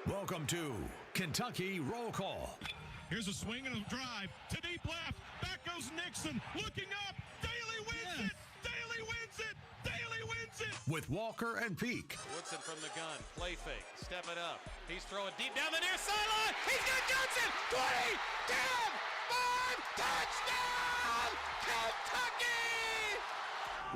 Welcome to Kentucky Roll Call. Here's a swing and a drive to deep left. Back goes Nixon. Looking up. Daly wins it. Daly wins it. Daly wins it. With Walker and Peak. Woodson from the gun. Play fake. Step it up. He's throwing deep down the near sideline. He's got Johnson. 20. 10. 5. Touchdown. Kentucky.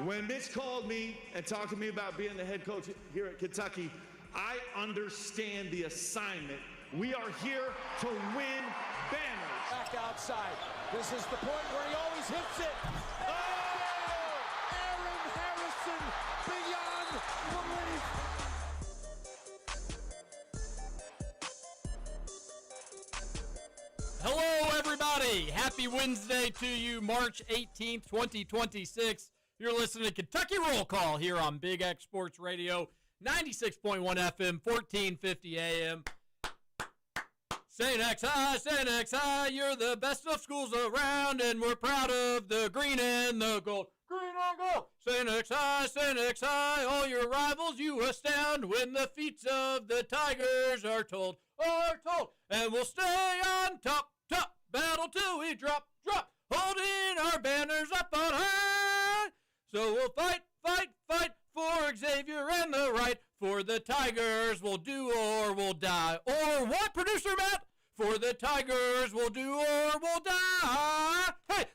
When Mitch called me and talked to me about being the head coach here at Kentucky, I understand the assignment. We are here to win banners. Back outside. This is the point where he always hits it. Oh! Aaron Harrison beyond belief. Hello, everybody. Happy Wednesday to you, March 18th, 2026. You're listening to Kentucky Roll Call here on Big X Sports Radio, 96.1 FM, 1450 AM. St. X High, you're the best of schools around, and we're proud of the green and the gold. Green and gold. St. X High, all your rivals you astound when the feats of the Tigers are told. And we'll stay on top, battle till we drop, holding our banners up on high. So we'll fight for Xavier and the right. For the Tigers we'll do or we'll die. Or what, producer Matt? For the Tigers we'll do or we'll die. Hey!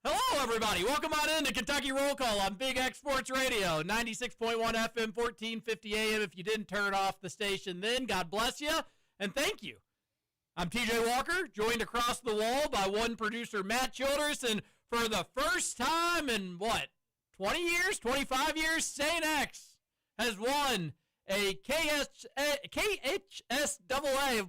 Hello, everybody. Welcome on in to Kentucky Roll Call on Big X Sports Radio, 96.1 FM, 1450 AM. If you didn't turn off the station then, God bless you, and thank you. I'm TJ Walker, joined across the wall by one producer, Matt Childress, and for the first time in, 20 years, 25 years, St. X has won a KHSAA,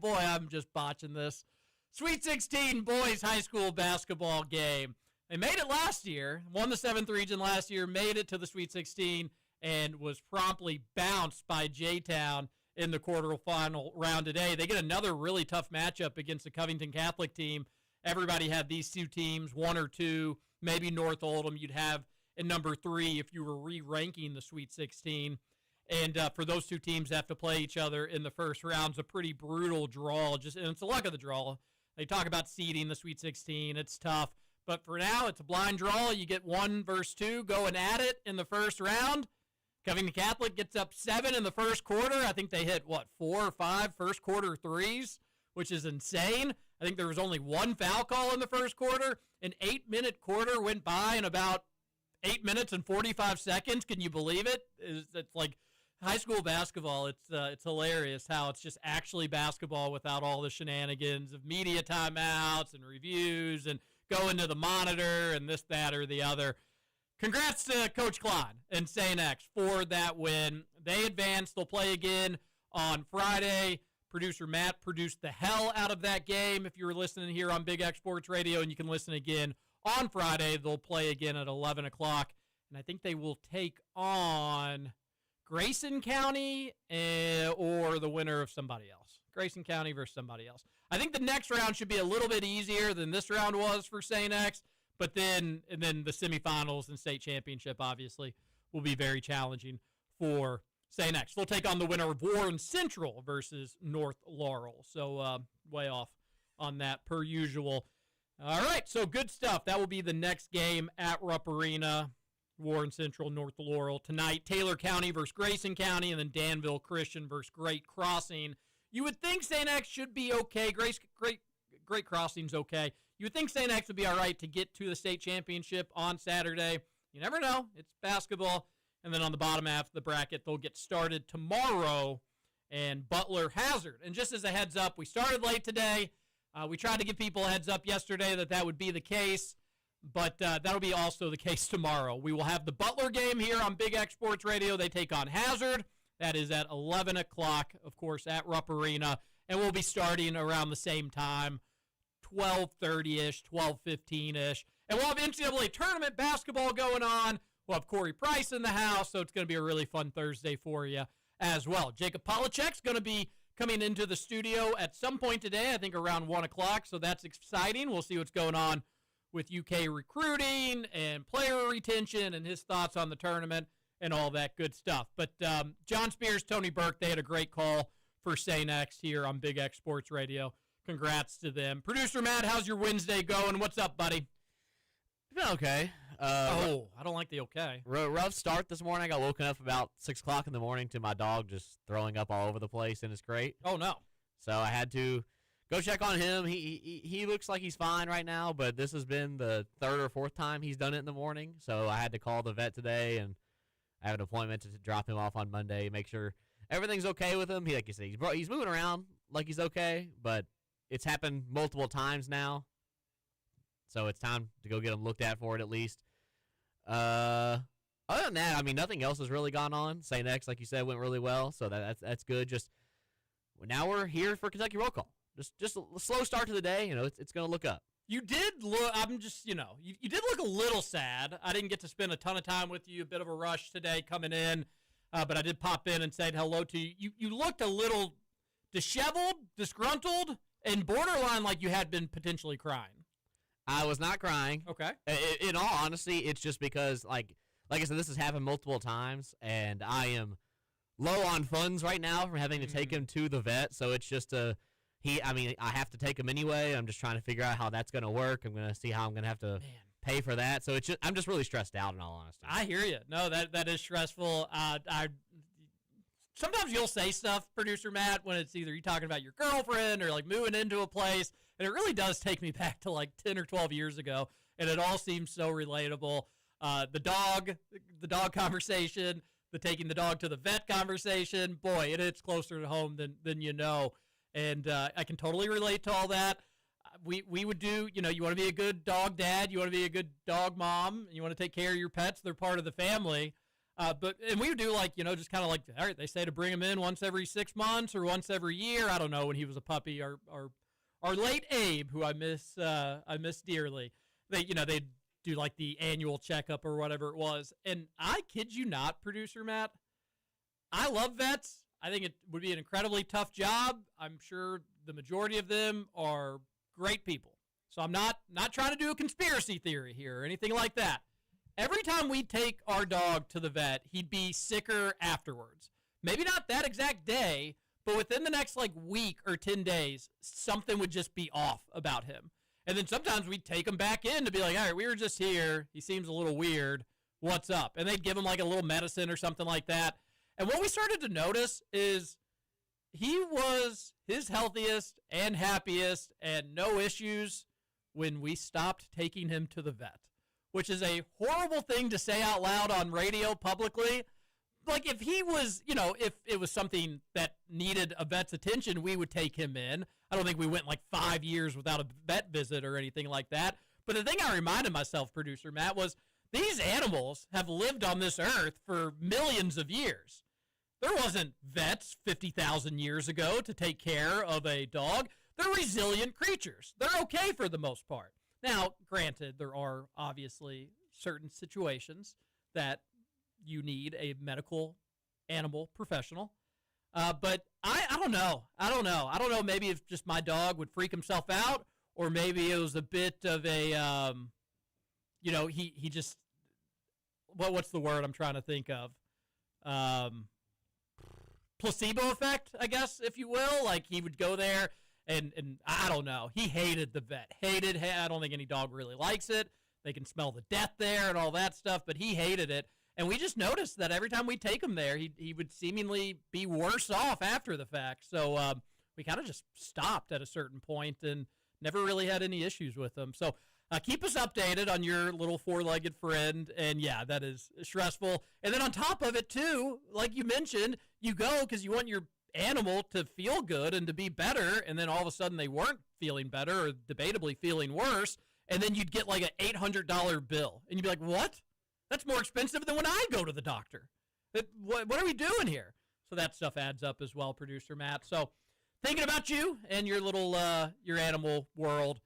boy, I'm just botching this, Sweet 16 boys high school basketball game. They made it last year, won the 7th region last year, made it to the Sweet 16, and was promptly bounced by J-Town in the quarterfinal round today. They get another really tough matchup against the Covington Catholic team. Everybody had these two teams, one or two, maybe North Oldham you'd have in number 3 if you were re-ranking the Sweet 16. And for those two teams to have to play each other in the first round is a pretty brutal draw. And it's the luck of the draw. They talk about seeding the Sweet 16. It's tough. But for now, it's a blind draw. You get 1 versus 2 going at it in the first round. Covington Catholic gets up 7 in the first quarter. I think they hit, 4 or 5 first quarter threes, which is insane. I think there was only 1 foul call in the first quarter. An 8-minute quarter went by in about 8 minutes and 45 seconds. Can you believe it? It's like high school basketball. It's hilarious how it's just actually basketball without all the shenanigans of media timeouts and reviews and going to the monitor and this, that, or the other. Congrats to Coach Klein and St. X for that win. They advanced. They'll play again on Friday. Producer Matt produced the hell out of that game. If you were listening here on Big X Sports Radio, and you can listen again on Friday, they'll play again at 11 o'clock. And I think they will take on Grayson County or the winner of somebody else. Grayson County versus somebody else. I think the next round should be a little bit easier than this round was for St. X. But then the semifinals and state championship, obviously, will be very challenging for St. X. They'll take on the winner of Warren Central versus North Laurel. So way off on that, per usual. All right, so good stuff. That will be the next game at Rupp Arena. Warren Central, North Laurel. Tonight, Taylor County versus Grayson County, and then Danville Christian versus Great Crossing. You would think St. X should be okay. Great Crossing's okay. You would think St. X would be all right to get to the state championship on Saturday. You never know. It's basketball. And then on the bottom half of the bracket, they'll get started tomorrow, and Butler Hazard. And just as a heads up, we started late today. We tried to give people a heads up yesterday that would be the case, but that'll be also the case tomorrow. We will have the Butler game here on Big X Sports Radio. They take on Hazard. That is at 11 o'clock, of course, at Rupp Arena. And we'll be starting around the same time, 12:30-ish, 12:15-ish. And we'll have NCAA tournament basketball going on. We'll have Corey Price in the house, so it's going to be a really fun Thursday for you as well. Jacob Polachek's going to be coming into the studio at some point today, I think around 1 o'clock, so that's exciting. We'll see what's going on with UK recruiting and player retention and his thoughts on the tournament. and all that good stuff. But John Spears, Tony Burke, they had a great call for Say Next here on Big X Sports Radio. Congrats to them. Producer Matt, how's your Wednesday going? What's up, buddy? Been okay. I don't like the okay. Rough start this morning. I got woken up about 6 o'clock in the morning to my dog just throwing up all over the place in his crate. Oh, no. So I had to go check on him. He looks like he's fine right now, but this has been the third or fourth time he's done it in the morning. So I had to call the vet today, and I have an appointment to drop him off on Monday, make sure everything's okay with him. Like you said, he's moving around like he's okay, but it's happened multiple times now. So it's time to go get him looked at for it at least. Other than that, I mean, nothing else has really gone on. Say Next, like you said, went really well, so that's good. Just now we're here for Kentucky Roll Call. Just a slow start to the day. It's going to look up. You did look. I'm just, you did look a little sad. I didn't get to spend a ton of time with you. A bit of a rush today coming in, but I did pop in and say hello to you. You looked a little disheveled, disgruntled, and borderline like you had been potentially crying. I was not crying. Okay. In all honesty, it's just because, like I said, this has happened multiple times, and I am low on funds right now from having to take him to the vet. So it's just I have to take him anyway. I'm just trying to figure out how that's going to work. I'm going to see how I'm going to have to pay for that. So I'm just really stressed out, in all honesty. I hear you. No, that is stressful. Sometimes you'll say stuff, Producer Matt, when it's either you talking about your girlfriend or like moving into a place, and it really does take me back to like 10 or 12 years ago, and it all seems so relatable. The dog conversation, the taking the dog to the vet conversation, boy, it hits closer to home than you know, and I can totally relate to all that. We would do, you want to be a good dog dad, you want to be a good dog mom, you want to take care of your pets, they're part of the family. And we would do just kind of like, all right, they say to bring him in once every 6 months or once every year. I don't know, when he was a puppy, our late Abe, who I miss dearly. They'd do like the annual checkup or whatever it was. And I kid you not, Producer Matt, I love vets. I think it would be an incredibly tough job. I'm sure the majority of them are great people. So I'm not trying to do a conspiracy theory here or anything like that. Every time we take our dog to the vet, he'd be sicker afterwards. Maybe not that exact day, but within the next week or 10 days, something would just be off about him. And then sometimes we'd take him back in to be like, all right, we were just here. He seems a little weird. What's up? And they'd give him a little medicine or something like that. And what we started to notice is he was his healthiest and happiest and no issues when we stopped taking him to the vet, which is a horrible thing to say out loud on radio publicly. Like if he was, if it was something that needed a vet's attention, we would take him in. I don't think we went 5 years without a vet visit or anything like that. But the thing I reminded myself, Producer Matt, was these animals have lived on this earth for millions of years. There wasn't vets 50,000 years ago to take care of a dog. They're resilient creatures. They're okay for the most part. Now, granted, there are obviously certain situations that you need a medical animal professional. But I don't know. I don't know. Maybe if just my dog would freak himself out, or maybe it was a bit of a, he just, what's the word I'm trying to think of? Placebo effect, I guess, if you will. Like he would go there and I don't know. He hated the vet. I don't think any dog really likes it. They can smell the death there and all that stuff, but he hated it. And we just noticed that every time we take him there, he would seemingly be worse off after the fact. So we kind of just stopped at a certain point and never really had any issues with him. So keep us updated on your little four-legged friend. And, yeah, that is stressful. And then on top of it, too, like you mentioned, you go because you want your animal to feel good and to be better, and then all of a sudden they weren't feeling better or debatably feeling worse, and then you'd get an $800 bill. And you'd be like, what? That's more expensive than when I go to the doctor. What are we doing here? So that stuff adds up as well, Producer Matt. So thinking about you and your little your animal world.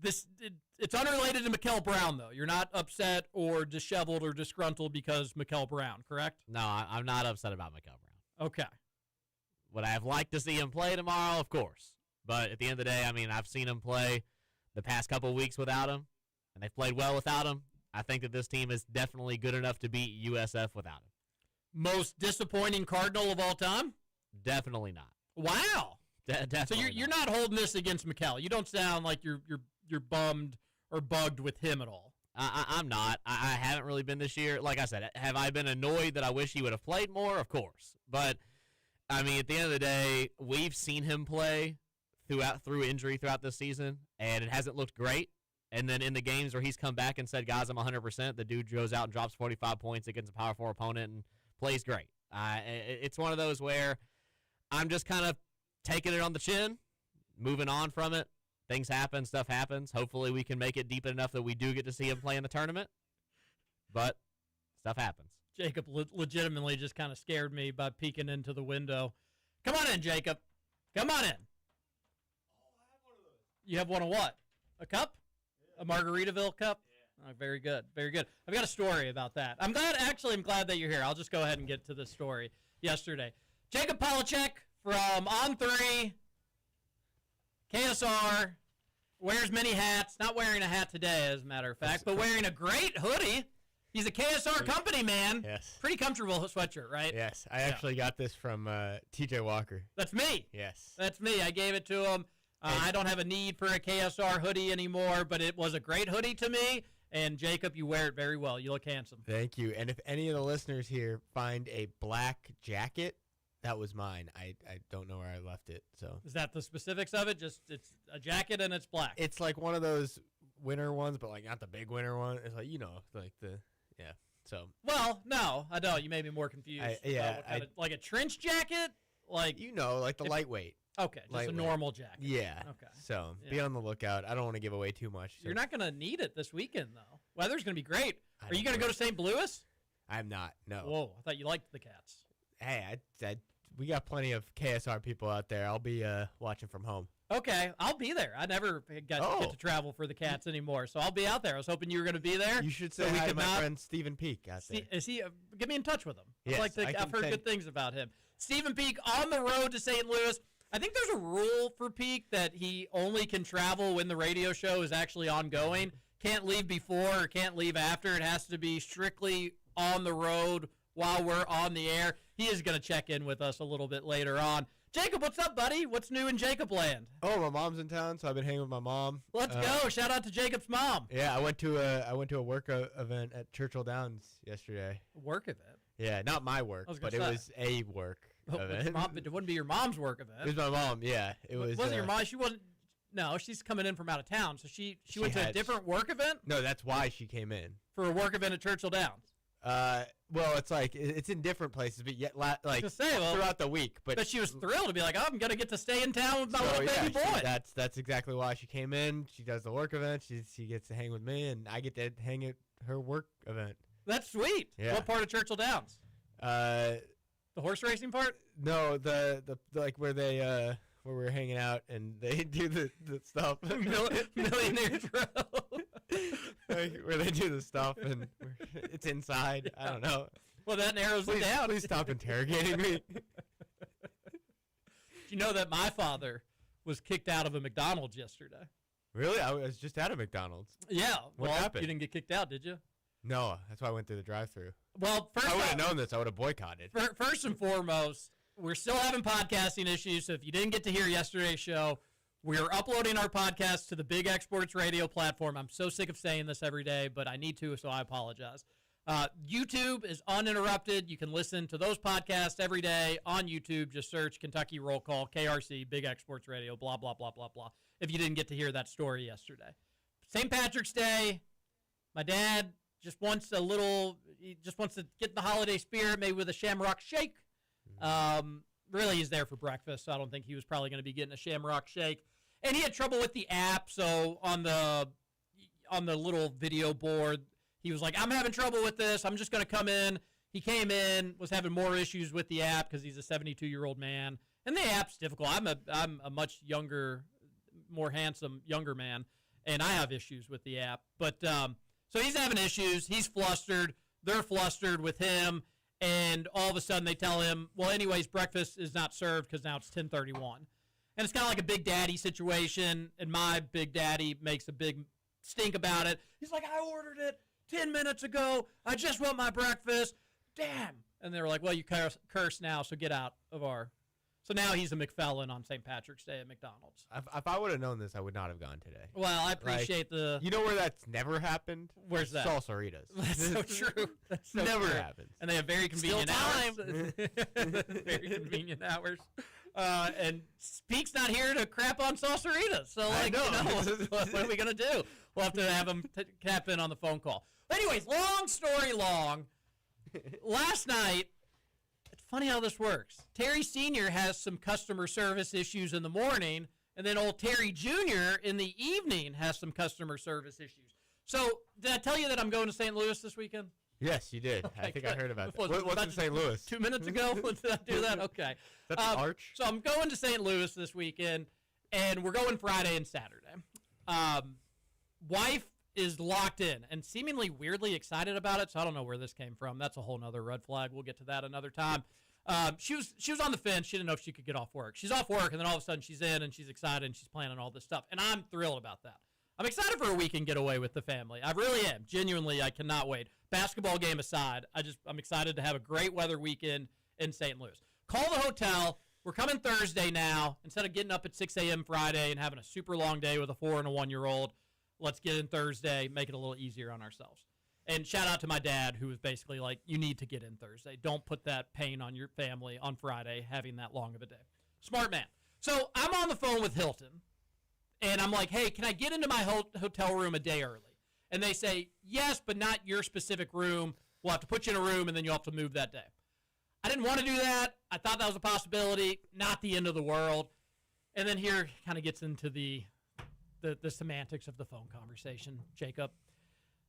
It's unrelated to Mikkel Brown, though. You're not upset or disheveled or disgruntled because Mikkel Brown, correct? No, I'm not upset about Mikkel Brown. Okay. Would I have liked to see him play tomorrow? Of course. But at the end of the day, I've seen him play the past couple of weeks without him, and they've played well without him. I think that this team is definitely good enough to beat USF without him. Most disappointing Cardinal of all time? Definitely not. Wow. Definitely So you're not holding this against McKell. You don't sound like you're bummed or bugged with him at all. I'm not. I haven't really been this year. Like I said, have I been annoyed that I wish he would have played more? Of course. But, I mean, at the end of the day, we've seen him play through injury throughout this season, and it hasn't looked great. And then in the games where he's come back and said, guys, I'm 100%, the dude goes out and drops 45 points against a Power 4 opponent and plays great. It's one of those where I'm just kind of taking it on the chin, moving on from it. Things happen, stuff happens. Hopefully we can make it deep enough that we do get to see him play in the tournament. But stuff happens. Jacob legitimately just kind of scared me by peeking into the window. Come on in, Jacob. Come on in. Oh, I have one of those. You have one of what? A cup? Yeah. A Margaritaville cup? Yeah. Oh, very good. Very good. I've got a story about that. I'm glad that you're here. I'll just go ahead and get to this story yesterday. Jacob Polachek from On 3, KSR, wears many hats. Not wearing a hat today, as a matter of fact, but wearing a great hoodie. He's a KSR company man. Yes. Pretty comfortable sweatshirt, right? Yes. I actually got this from TJ Walker. That's me. Yes. That's me. I gave it to him. I don't have a need for a KSR hoodie anymore, but it was a great hoodie to me. And, Jacob, you wear it very well. You look handsome. Thank you. And if any of the listeners here find a black jacket, that was mine. I don't know where I left it. So is that the specifics of it? Just it's a jacket and it's black. It's like one of those winter ones, but like not the big winter one. It's like like the So no, I don't. You made me more confused. Like a trench jacket, like like the lightweight. Okay, just lightweight. A normal jacket. Yeah. Okay. So be on the lookout. I don't want to give away too much. So. You're not gonna need it this weekend though. Weather's gonna be great. Are you gonna go to St. Louis? I'm not. No. Whoa, I thought you liked the Cats. Hey, we got plenty of KSR people out there. I'll be watching from home. Okay, I'll be there. I never get to travel for the Cats anymore, so I'll be out there. I was hoping you were going to be there. You should say hi to my friend Stephen Peak out there. Is he? Get me in touch with him. Yes, I've heard good things about him. Stephen Peak on the road to St. Louis. I think there's a rule for Peak that he only can travel when the radio show is actually ongoing. Can't leave before or can't leave after. It has to be strictly on the road while we're on the air. He is going to check in with us a little bit later on. Jacob, what's up, buddy? What's new in Jacob land? Oh, my mom's in town, so I've been hanging with my mom. Let's go. Shout out to Jacob's mom. Yeah, I went to a work event at Churchill Downs yesterday. Work event? Yeah, not my work, but it was a work event. It wouldn't be your mom's work event. It was my mom, yeah. It was. Wasn't your mom? She wasn't. No, she's coming in from out of town, so she went to a different work event? No, that's why she came in. For a work event at Churchill Downs? Well, it's like it's in different places, but yet throughout the week. But she was thrilled to be like, "Oh, I'm gonna get to stay in town with my little baby boy." That's exactly why she came in. She does the work event. She gets to hang with me, and I get to hang at her work event. That's sweet. Yeah. What part of Churchill Downs? The horse racing part? No, the like where we were hanging out and they do the stuff. Millionaire's Row. Like, where they do the stuff and it's inside. Yeah. I don't know. Well, that narrows it down. Please stop interrogating me. Did you know that my father was kicked out of a McDonald's yesterday? Really? I was just at a McDonald's. Yeah. What happened? You didn't get kicked out, did you? No, that's why I went through the drive-thru. Well, first I would have known this. I would have boycotted. First and foremost, we're still having podcasting issues, so if you didn't get to hear yesterday's show, we are uploading our podcast to the Big X Sports Radio platform. I'm so sick of saying this every day, but I need to, so I apologize. YouTube is uninterrupted. You can listen to those podcasts every day on YouTube. Just search Kentucky Roll Call, KRC, Big X Sports Radio, blah, blah, blah, blah, blah, if you didn't get to hear that story yesterday. St. Patrick's Day, my dad just wants to get the holiday spirit, maybe with a Shamrock Shake. Really, he's there for breakfast, so I don't think he was probably going to be getting a Shamrock Shake. And he had trouble with the app, so on the little video board, he was like, I'm having trouble with this. I'm just going to come in. He came in, was having more issues with the app because he's a 72-year-old man. And the app's difficult. I'm a much younger, more handsome, younger man, and I have issues with the app. But so he's having issues. He's flustered. They're flustered with him. And all of a sudden they tell him, well, anyways, breakfast is not served because now it's 10:31. And it's kind of like a Big Daddy situation, and my Big Daddy makes a big stink about it. He's like, I ordered it. 10 minutes ago. I just want my breakfast. Damn. And they were like, well, you curse now, so get out of our. So now he's a McFellin on St. Patrick's Day at McDonald's. If I would have known this, I would not have gone today. Well, I appreciate the. You know where that's never happened? Where's that? Salsaritas. That's so true. That's so never true. happens. And they have very convenient hours. Very convenient hours. And Peak's not here to crap on Salsaritas. So, like, what are we going to do? We'll have to have him tap in on the phone call. But anyways, long story long, last night, it's funny how this works. Terry Sr. has some customer service issues in the morning, and then old Terry Jr. in the evening has some customer service issues. So, did I tell you that I'm going to St. Louis this weekend? Yes, you did. I think I heard about that. What's in St. Louis? 2 minutes ago? Did I do that? Okay. That's an arch? So I'm going to St. Louis this weekend, and we're going Friday and Saturday. Wife is locked in and seemingly weirdly excited about it, so I don't know where this came from. That's a whole nother red flag. We'll get to that another time. She was on the fence. She didn't know if she could get off work. She's off work, and then all of a sudden she's in, and she's excited, and she's planning all this stuff. And I'm thrilled about that. I'm excited for a weekend getaway with the family. I really am. Genuinely, I cannot wait. Basketball game aside, I'm excited to have a great weather weekend in St. Louis. Call the hotel. We're coming Thursday now. Instead of getting up at 6 a.m. Friday and having a super long day with a 4 and a 1-year-old, let's get in Thursday, make it a little easier on ourselves. And shout out to my dad, who was basically like, you need to get in Thursday. Don't put that pain on your family on Friday having that long of a day. Smart man. So I'm on the phone with Hilton. And I'm like, hey, can I get into my hotel room a day early? And they say, yes, but not your specific room. We'll have to put you in a room, and then you'll have to move that day. I didn't want to do that. I thought that was a possibility. Not the end of the world. And then here kind of gets into the semantics of the phone conversation, Jacob.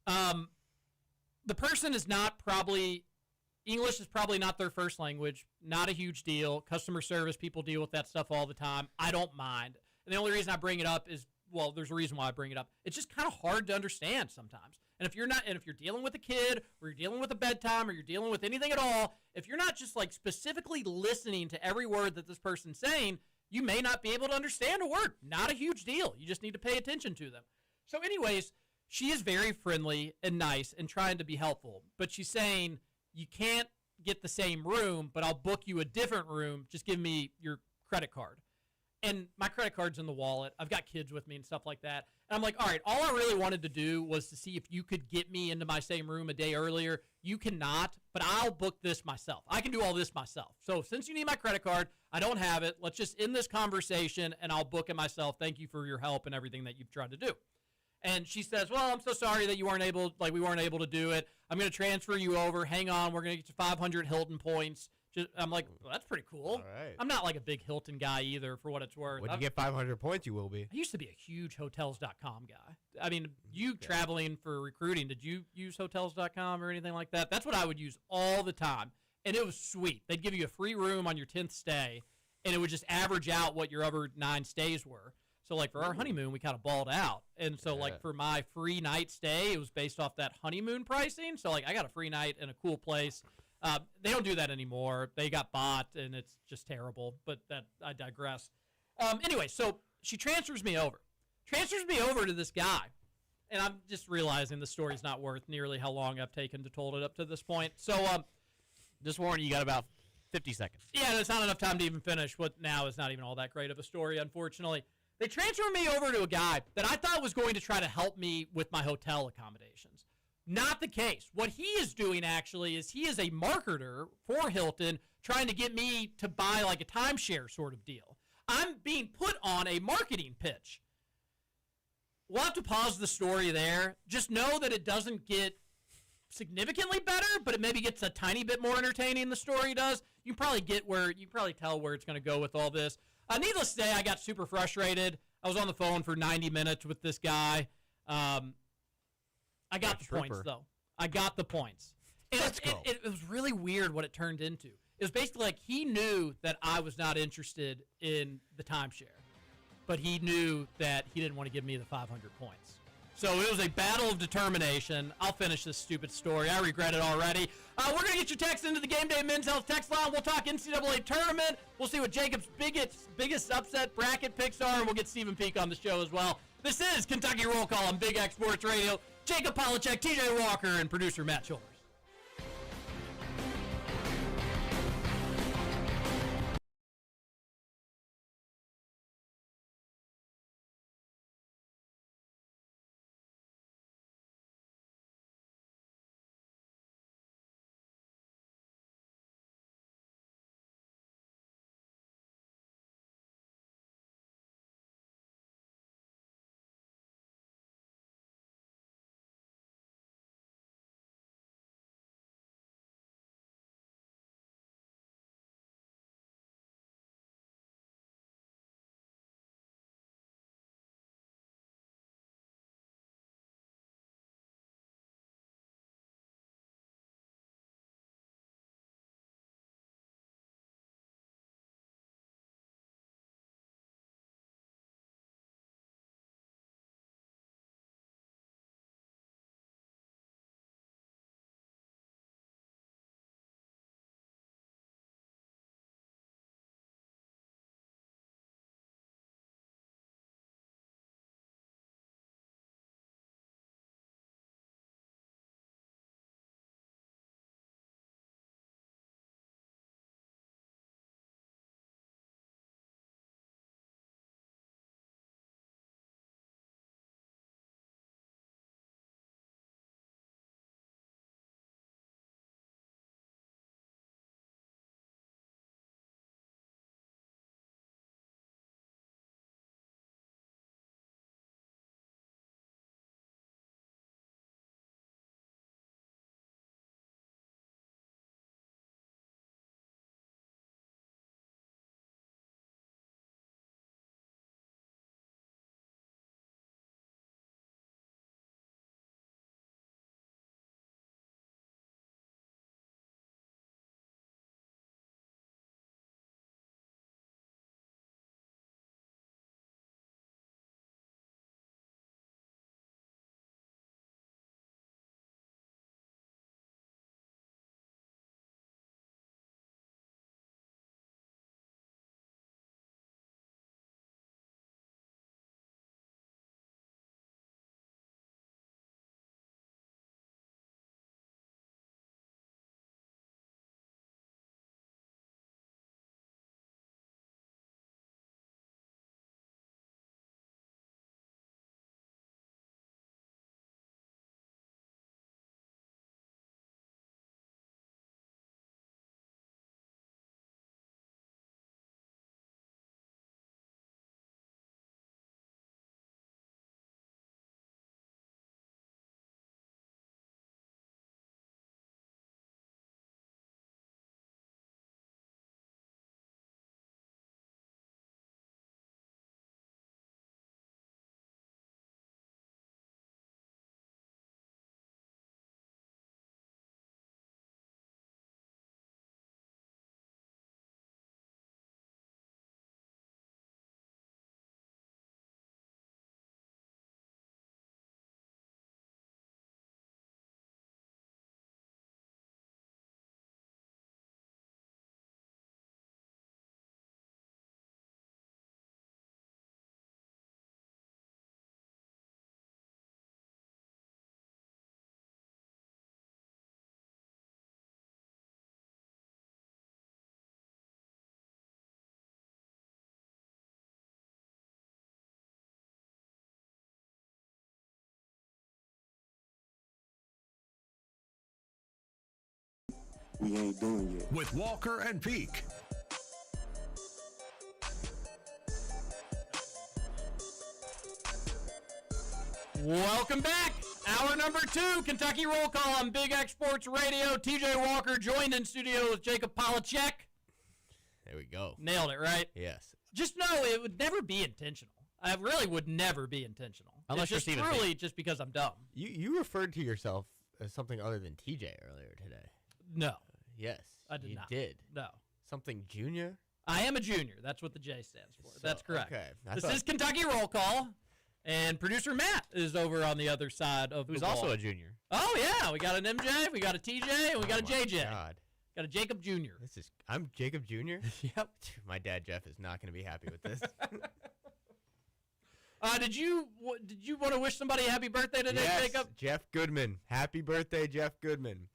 The person is not probably – English is probably not their first language. Not a huge deal. Customer service, people deal with that stuff all the time. I don't mind. And the only reason I bring it up is, well, there's a reason why I bring it up. It's just kind of hard to understand sometimes. And if you're dealing with a kid, or you're dealing with a bedtime, or you're dealing with anything at all, if you're not just like specifically listening to every word that this person's saying, you may not be able to understand a word. Not a huge deal. You just need to pay attention to them. So anyways, she is very friendly and nice and trying to be helpful. But she's saying, you can't get the same room, but I'll book you a different room. Just give me your credit card. And my credit card's in the wallet. I've got kids with me and stuff like that. And I'm like, all right, all I really wanted to do was to see if you could get me into my same room a day earlier. You cannot, but I'll book this myself. I can do all this myself. So since you need my credit card, I don't have it. Let's just end this conversation, and I'll book it myself. Thank you for your help and everything that you've tried to do. And she says, well, I'm so sorry that we weren't able to do it. I'm going to transfer you over. Hang on. We're going to get you 500 Hilton points. I'm like, well, that's pretty cool. All right. I'm not like a big Hilton guy either, for what it's worth. When you get 500 points, you will be. I used to be a huge Hotels.com guy. I mean, you traveling for recruiting, did you use Hotels.com or anything like that? That's what I would use all the time, and it was sweet. They'd give you a free room on your 10th stay, and it would just average out what your other 9 stays were. So, like, for our honeymoon, we kind of balled out. And so, like, for my free night stay, it was based off that honeymoon pricing. So, like, I got a free night in a cool place. They don't do that anymore. They got bought, and it's just terrible. But I digress. Anyway, so she transfers me over. To this guy. And I'm just realizing the story's not worth nearly how long I've taken to told it up to this point. So, just warning you, got about 50 seconds. Yeah, that's not enough time to even finish what now is not even all that great of a story, unfortunately. They transferred me over to a guy that I thought was going to try to help me with my hotel accommodations. Not the case. What he is doing, actually, is he is a marketer for Hilton trying to get me to buy like a timeshare sort of deal. I'm being put on a marketing pitch. We'll have to pause the story there. Just know that it doesn't get significantly better, but it maybe gets a tiny bit more entertaining. The story does. You can probably tell where it's going to go with all this. Needless to say, I got super frustrated. I was on the phone for 90 minutes with this guy. I got the points, though. I got the points. Let's go. It was really weird what it turned into. It was basically like he knew that I was not interested in the timeshare, but he knew that he didn't want to give me the 500 points. So it was a battle of determination. I'll finish this stupid story. I regret it already. We're going to get your text into the Gameday Men's Health text line. We'll talk NCAA tournament. We'll see what Jacob's biggest upset bracket picks are, and we'll get Stephen Peak on the show as well. This is Kentucky Roll Call on Big X Sports Radio. Jacob Polachek, TJ Walker, and producer Matt Childers. we ain't doing yet. With Walker and Peak. Welcome back. Hour number 2, Kentucky Roll Call on Big X Sports Radio. TJ Walker joined in studio with Jacob Polachek. There we go. Nailed it, right? Yes. Just know it would never be intentional. I really would never be intentional. Unless it's you're just Stephen truly just because I'm dumb. You referred to yourself as something other than TJ earlier today. No, Yes. I did you not. did. No. Something junior? I am a junior. That's what the J stands for. So, That's correct. okay. This is Kentucky Roll Call, and producer Matt is over on the other side of Who's the also wall. a junior. Oh, yeah. We got an MJ, we got a TJ, and we got a JJ. God. Got a Jacob Jr. I'm Jacob Jr.? Yep. My dad, Jeff, is not going to be happy with this. Did you want to wish somebody a happy birthday today, Yes, Jacob? Jeff Goodman. Happy birthday, Jeff Goodman.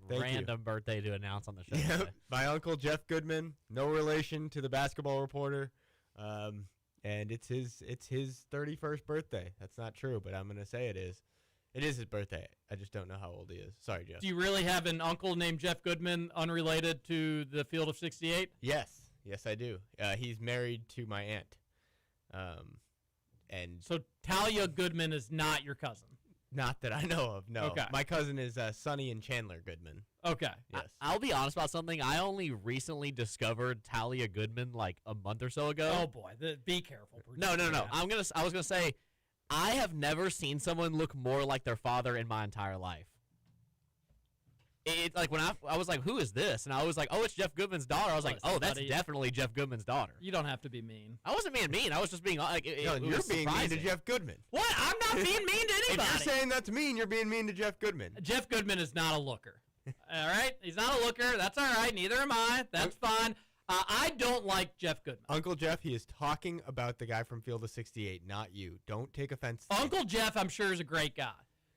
Thank you. Random birthday to announce on the show. Yep. today. My uncle Jeff Goodman, no relation to the basketball reporter, and it's his 31st birthday. That's not true, but I'm gonna say it is. It is his birthday. I just don't know how old he is. Sorry, Jeff. Do you really have an uncle named Jeff Goodman, unrelated to the Field of 68? Yes, I do. He's married to my aunt, and So Talia Goodman is not your cousin. not that I know of. No, Okay. my cousin is Sonny and Chandler Goodman. Okay. Yes. I'll be honest about something. I only recently discovered Talia Goodman like a month or so ago. Oh boy, be careful. No. Yeah. I was gonna say, I have never seen someone look more like their father in my entire life. It like when I was like, who is this? And I was like, oh, it's Jeff Goodman's daughter. I was like, Listen, oh, that's buddy. definitely Jeff Goodman's daughter. You don't have to be mean. I wasn't being mean. I was just being like, No, it you're was being mean surprising. to Jeff Goodman. What? I'm not being mean to anybody. If you're saying that's mean, you're being mean to Jeff Goodman. Jeff Goodman is not a looker. All right? He's not a looker. That's all right. Neither am I. That's fine. I don't like Jeff Goodman. Uncle Jeff, he is talking about the guy from Field of 68, not you. Don't take offense to Uncle Jeff, I'm sure, is a great guy.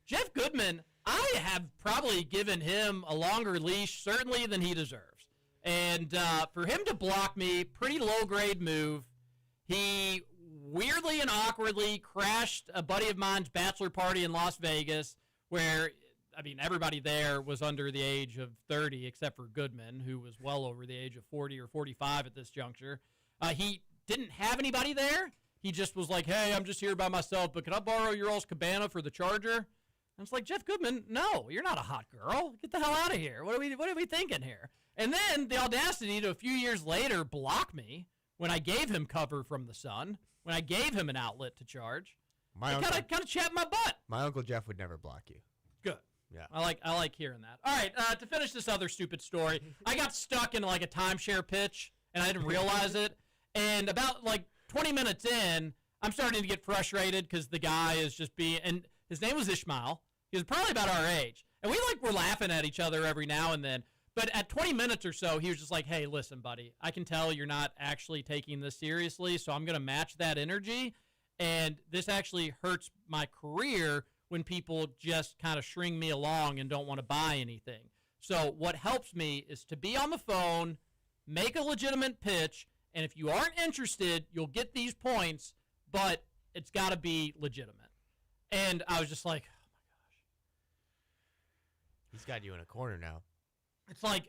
Jeff Goodman, I have probably given him a longer leash, certainly, than he deserves. And for him to block me, pretty low-grade move. He weirdly and awkwardly crashed a buddy of mine's bachelor party in Las Vegas, where, I mean, everybody there was under the age of 30, except for Goodman, who was well over the age of 40 or 45 at this juncture. He didn't have anybody there. He just was like, hey, I'm just here by myself, but can I borrow your all's cabana for the charger? And it's like, Jeff Goodman, no, you're not a hot girl. Get the hell out of here. What are we thinking here? And then the audacity to a few years later block me when I gave him cover from the sun, when I gave him an outlet to charge. My Kind of chapped my butt. My Uncle Jeff would never block you. Good. Yeah. I like hearing that. All right, to finish this other stupid story, I got stuck in like a timeshare pitch, and I didn't realize it. And about like 20 minutes in, I'm starting to get frustrated because the guy is just being, and his name was Ishmael. He was probably about our age. And we were laughing at each other every now and then. But at 20 minutes or so, he was just like, hey, listen, buddy, I can tell you're not actually taking this seriously, so I'm going to match that energy. And this actually hurts my career when people just kind of string me along and don't want to buy anything. So what helps me is to be on the phone, make a legitimate pitch, and if you aren't interested, you'll get these points, but it's got to be legitimate. And I was just like, oh my gosh. He's got you in a corner now. It's like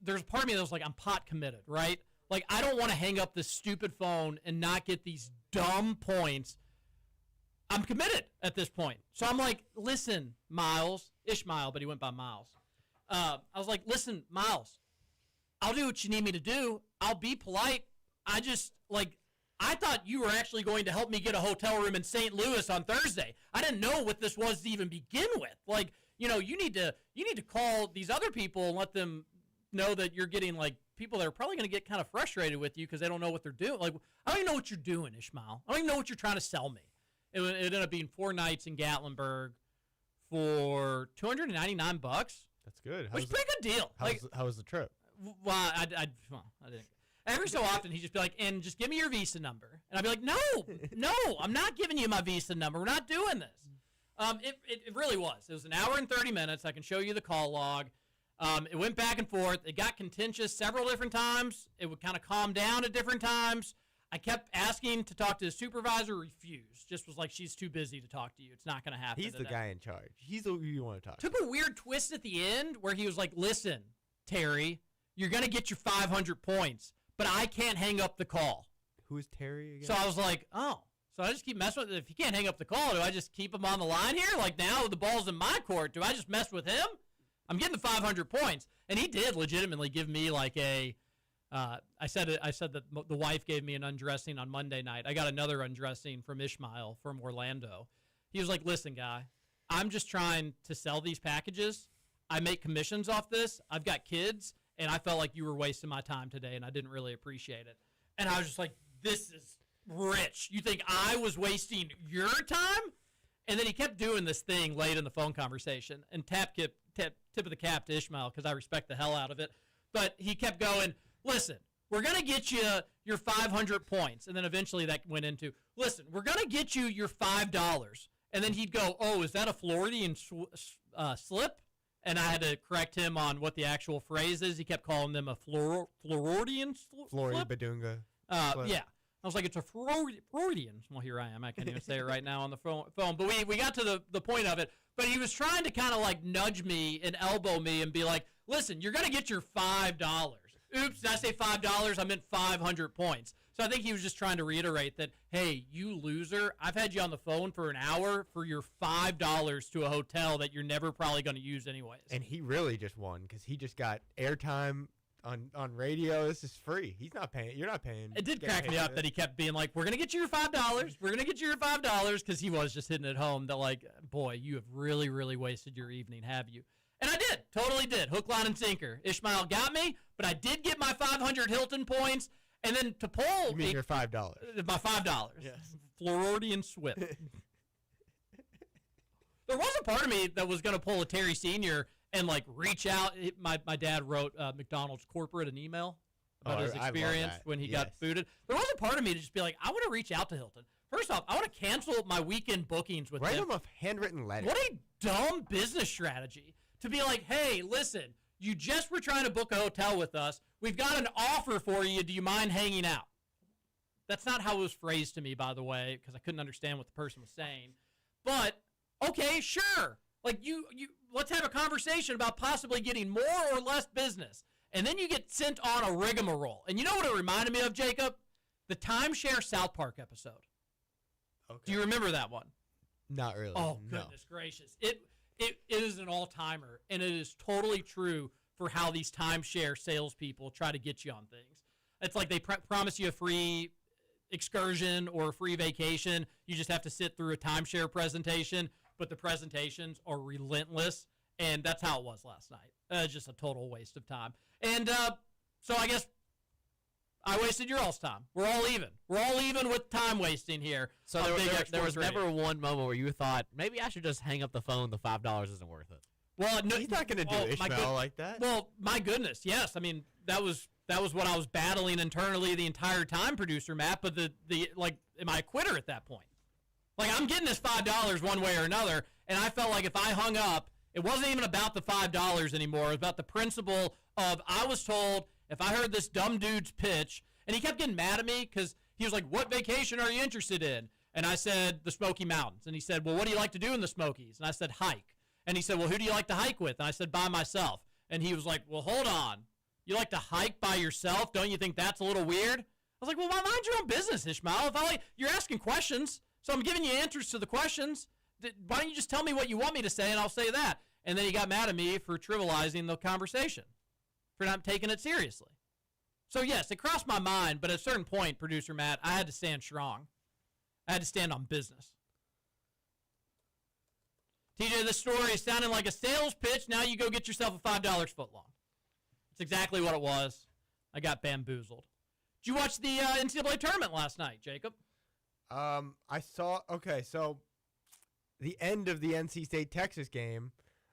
there's a part of me that was like, I'm pot committed, right? Like, I don't want to hang up this stupid phone and not get these dumb points. I'm committed at this point. So I'm like, listen, Miles, Ishmael, but he went by Miles. I was like, listen, Miles, I'll do what you need me to do. I'll be polite. I just, like, I thought you were actually going to help me get a hotel room in St. Louis on Thursday. I didn't know what this was to even begin with. Like, you know, you need to call these other people and let them know that you're getting, like, people that are probably going to get kind of frustrated with you because they don't know what they're doing. Like, I don't even know what you're doing, Ishmael. I don't even know what you're trying to sell me. It ended up being 4 nights in Gatlinburg for $299. That's good. Which is a pretty good deal. How was the trip? Well, I didn't. Every so often, he'd just be like, and just give me your Visa number. And I'd be like, no, I'm not giving you my Visa number. We're not doing this. It really was. It was an hour and 30 minutes. I can show you the call log. It went back and forth. It got contentious several different times. It would kind of calm down at different times. I kept asking to talk to the supervisor, refused. Just was like, she's too busy to talk to you. It's not going to happen He's today. the guy in charge. He's who you want to talk to. Took a weird twist at the end where he was like, listen, Terry, you're going to get your 500 points, but I can't hang up the call. Who is Terry again? So I was like, oh. So I just keep messing with it. If he can't hang up the call, do I just keep him on the line here? Like, now the ball's in my court. Do I just mess with him? I'm getting the 500 points. And he did legitimately give me like a I said that the wife gave me an undressing on Monday night. I got another undressing from Ishmael from Orlando. He was like, listen, guy, I'm just trying to sell these packages. I make commissions off this. I've got kids, and I felt like you were wasting my time today, and I didn't really appreciate it. And I was just like, this is rich. You think I was wasting your time? And then he kept doing this thing late in the phone conversation, and tip of the cap to Ishmael because I respect the hell out of it. But he kept going, listen, we're going to get you your 500 points. And then eventually that went into, listen, we're going to get you your $5. And then he'd go, oh, is that a Floridian slip? And I had to correct him on what the actual phrase is. He kept calling them a Floridian slip. Florida Badunga. Yeah. I was like, it's a Freudian. Well, here I am. I can't even say it right now on the phone. But we got to the point of it. But he was trying to kind of like nudge me and elbow me and be like, listen, you're going to get your $5. Oops, did I say $5? I meant 500 points. So I think he was just trying to reiterate that, hey, you loser, I've had you on the phone for an hour for your $5 to a hotel that you're never probably going to use anyways. And he really just won because he just got airtime on radio. This is free. He's not paying. You're not paying. It did crack me up that he kept being like, we're going to get you your $5. We're going to get you your $5 because he was just hitting it home that like, boy, you have really, really wasted your evening, have you? And I did. Totally did. Hook, line, and sinker. Ishmael got me, but I did get my 500 Hilton points. And then to pull... You mean your $5? My $5. Yes. Floridian Swift. There was a part of me that was going to pull a Terry Sr. and, like, reach out. My dad wrote McDonald's corporate an email about his experience when he got booted. There was a part of me to just be like, I want to reach out to Hilton. First off, I want to cancel my weekend bookings with Write him. him a handwritten letter. What a dumb business strategy to be like, hey, listen, you just were trying to book a hotel with us. We've got an offer for you. Do you mind hanging out? That's not how it was phrased to me, by the way, because I couldn't understand what the person was saying. But, okay, sure. Like, you let's have a conversation about possibly getting more or less business. And then you get sent on a rigmarole. And you know what it reminded me of, Jacob? The timeshare South Park episode. Okay. Do you remember that one? Not really. Oh, goodness gracious. It is an all-timer, and it is totally true for how these timeshare salespeople try to get you on things. It's like they promise you a free excursion or a free vacation. You just have to sit through a timeshare presentation, but the presentations are relentless, and that's how it was last night. Just a total waste of time. And so I guess I wasted your all's time. We're all even. We're all even with time wasting here. So there was never one moment where you thought, maybe I should just hang up the phone. The $5 isn't worth it. Well, no, he's not going to do Ishmael like that. Well, my goodness, yes. I mean, that was what I was battling internally the entire time, producer Matt. But am I a quitter at that point? Like, I'm getting this $5 one way or another, and I felt like if I hung up, it wasn't even about the $5 anymore. It was about the principle of I was told if I heard this dumb dude's pitch, and he kept getting mad at me because he was like, what vacation are you interested in? And I said, the Smoky Mountains. And he said, well, what do you like to do in the Smokies? And I said, hike. And he said, well, who do you like to hike with? And I said, by myself. And he was like, well, hold on. You like to hike by yourself? Don't you think that's a little weird? I was like, well, mind your own business, Ishmael. You're asking questions, so I'm giving you answers to the questions. Why don't you just tell me what you want me to say, and I'll say that. And then he got mad at me for trivializing the conversation, for not taking it seriously. So, yes, it crossed my mind, but at a certain point, producer Matt, I had to stand strong. I had to stand on business. TJ, this story is sounding like a sales pitch. Now you go get yourself a $5 footlong. It's exactly what it was. I got bamboozled. Did you watch the NCAA tournament last night, Jacob? I saw. Okay, so the end of the NC State-Texas game,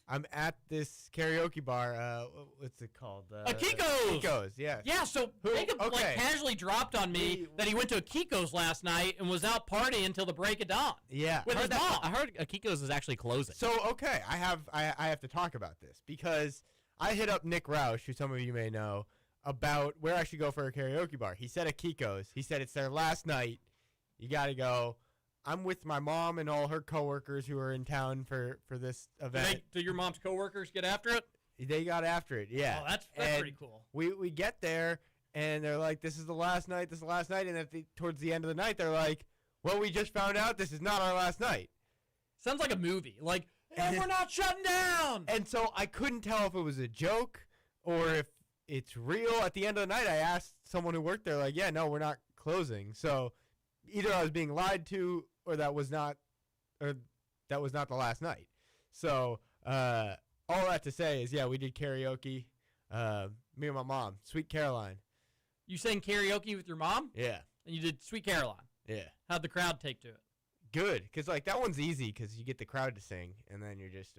I'm at this karaoke bar. What's it called? Kiko's. Kiko's, yes. Yeah, so Jacob casually dropped on me that he went to a Kiko's last night and was out partying until the break of dawn. Yeah. With his mom. I heard Kiko's is actually closing. So, okay, I have to talk about this because I hit up Nick Roush, who some of you may know, about where I should go for a karaoke bar. He said at Kiko's. He said it's their last night. You got to go. I'm with my mom and all her coworkers who are in town for this event. Do your mom's coworkers get after it? They got after it, yeah. Oh, that's pretty cool. We get there, and they're like, this is the last night, this is the last night. And towards the end of the night, they're like, well, we just found out this is not our last night. Sounds like a movie. Like, hey, we're not shutting down. And so I couldn't tell if it was a joke or if it's real. At the end of the night, I asked someone who worked there, like, yeah, no, we're not closing. So either I was being lied to or that was not the last night. So all that to say is, yeah, we did karaoke. Me and my mom, Sweet Caroline. You sang karaoke with your mom? Yeah. And you did Sweet Caroline? Yeah. How'd the crowd take to it? Good, because that one's easy because you get the crowd to sing, and then you're just,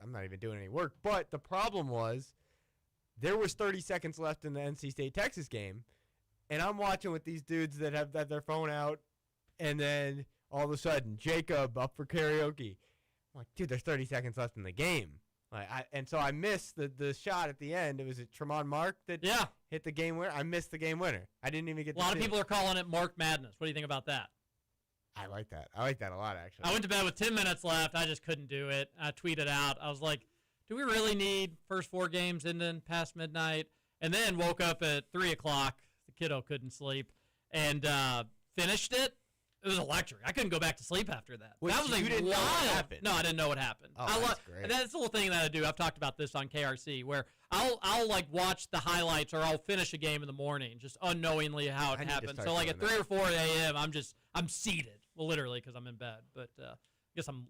I'm not even doing any work. But the problem was there was 30 seconds left in the NC State-Texas game, and I'm watching with these dudes that have their phone out, and then all of a sudden, Jacob up for karaoke. I'm like, dude, there's 30 seconds left in the game. So I missed the shot at the end. It was Tremont Mark that hit the game winner. I missed the game winner. I didn't even get a lot of people are calling it Mark Madness. What do you think about that? I like that. I like that a lot, actually. I went to bed with 10 minutes left. I just couldn't do it. I tweeted out. I was like, do we really need first 4 games ending past midnight? And then woke up at 3 o'clock. The kiddo couldn't sleep. And finished it. It was electric. I couldn't go back to sleep after that. Wait, that was so you didn't know what happened? No, I didn't know what happened. Oh, that's great. That's the little thing that I do. I've talked about this on KRC, where I'll like watch the highlights, or I'll finish a game in the morning, just unknowingly how it happened. So like at 3 or 4 a.m., I'm seated, well, literally, because I'm in bed. But I guess I'm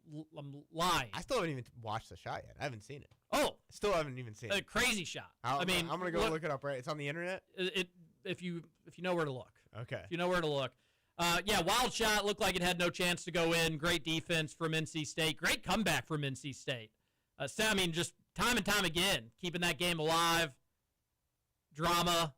lying. I still haven't even watched the shot yet. I haven't seen it. Oh, still haven't even seen it. A crazy shot. I'm gonna go look it up. Right, it's on the internet. If you know where to look. Okay. If you know where to look. Wild shot, looked like it had no chance to go in. Great defense from NC State. Great comeback from NC State. Just time and time again, keeping that game alive. Drama.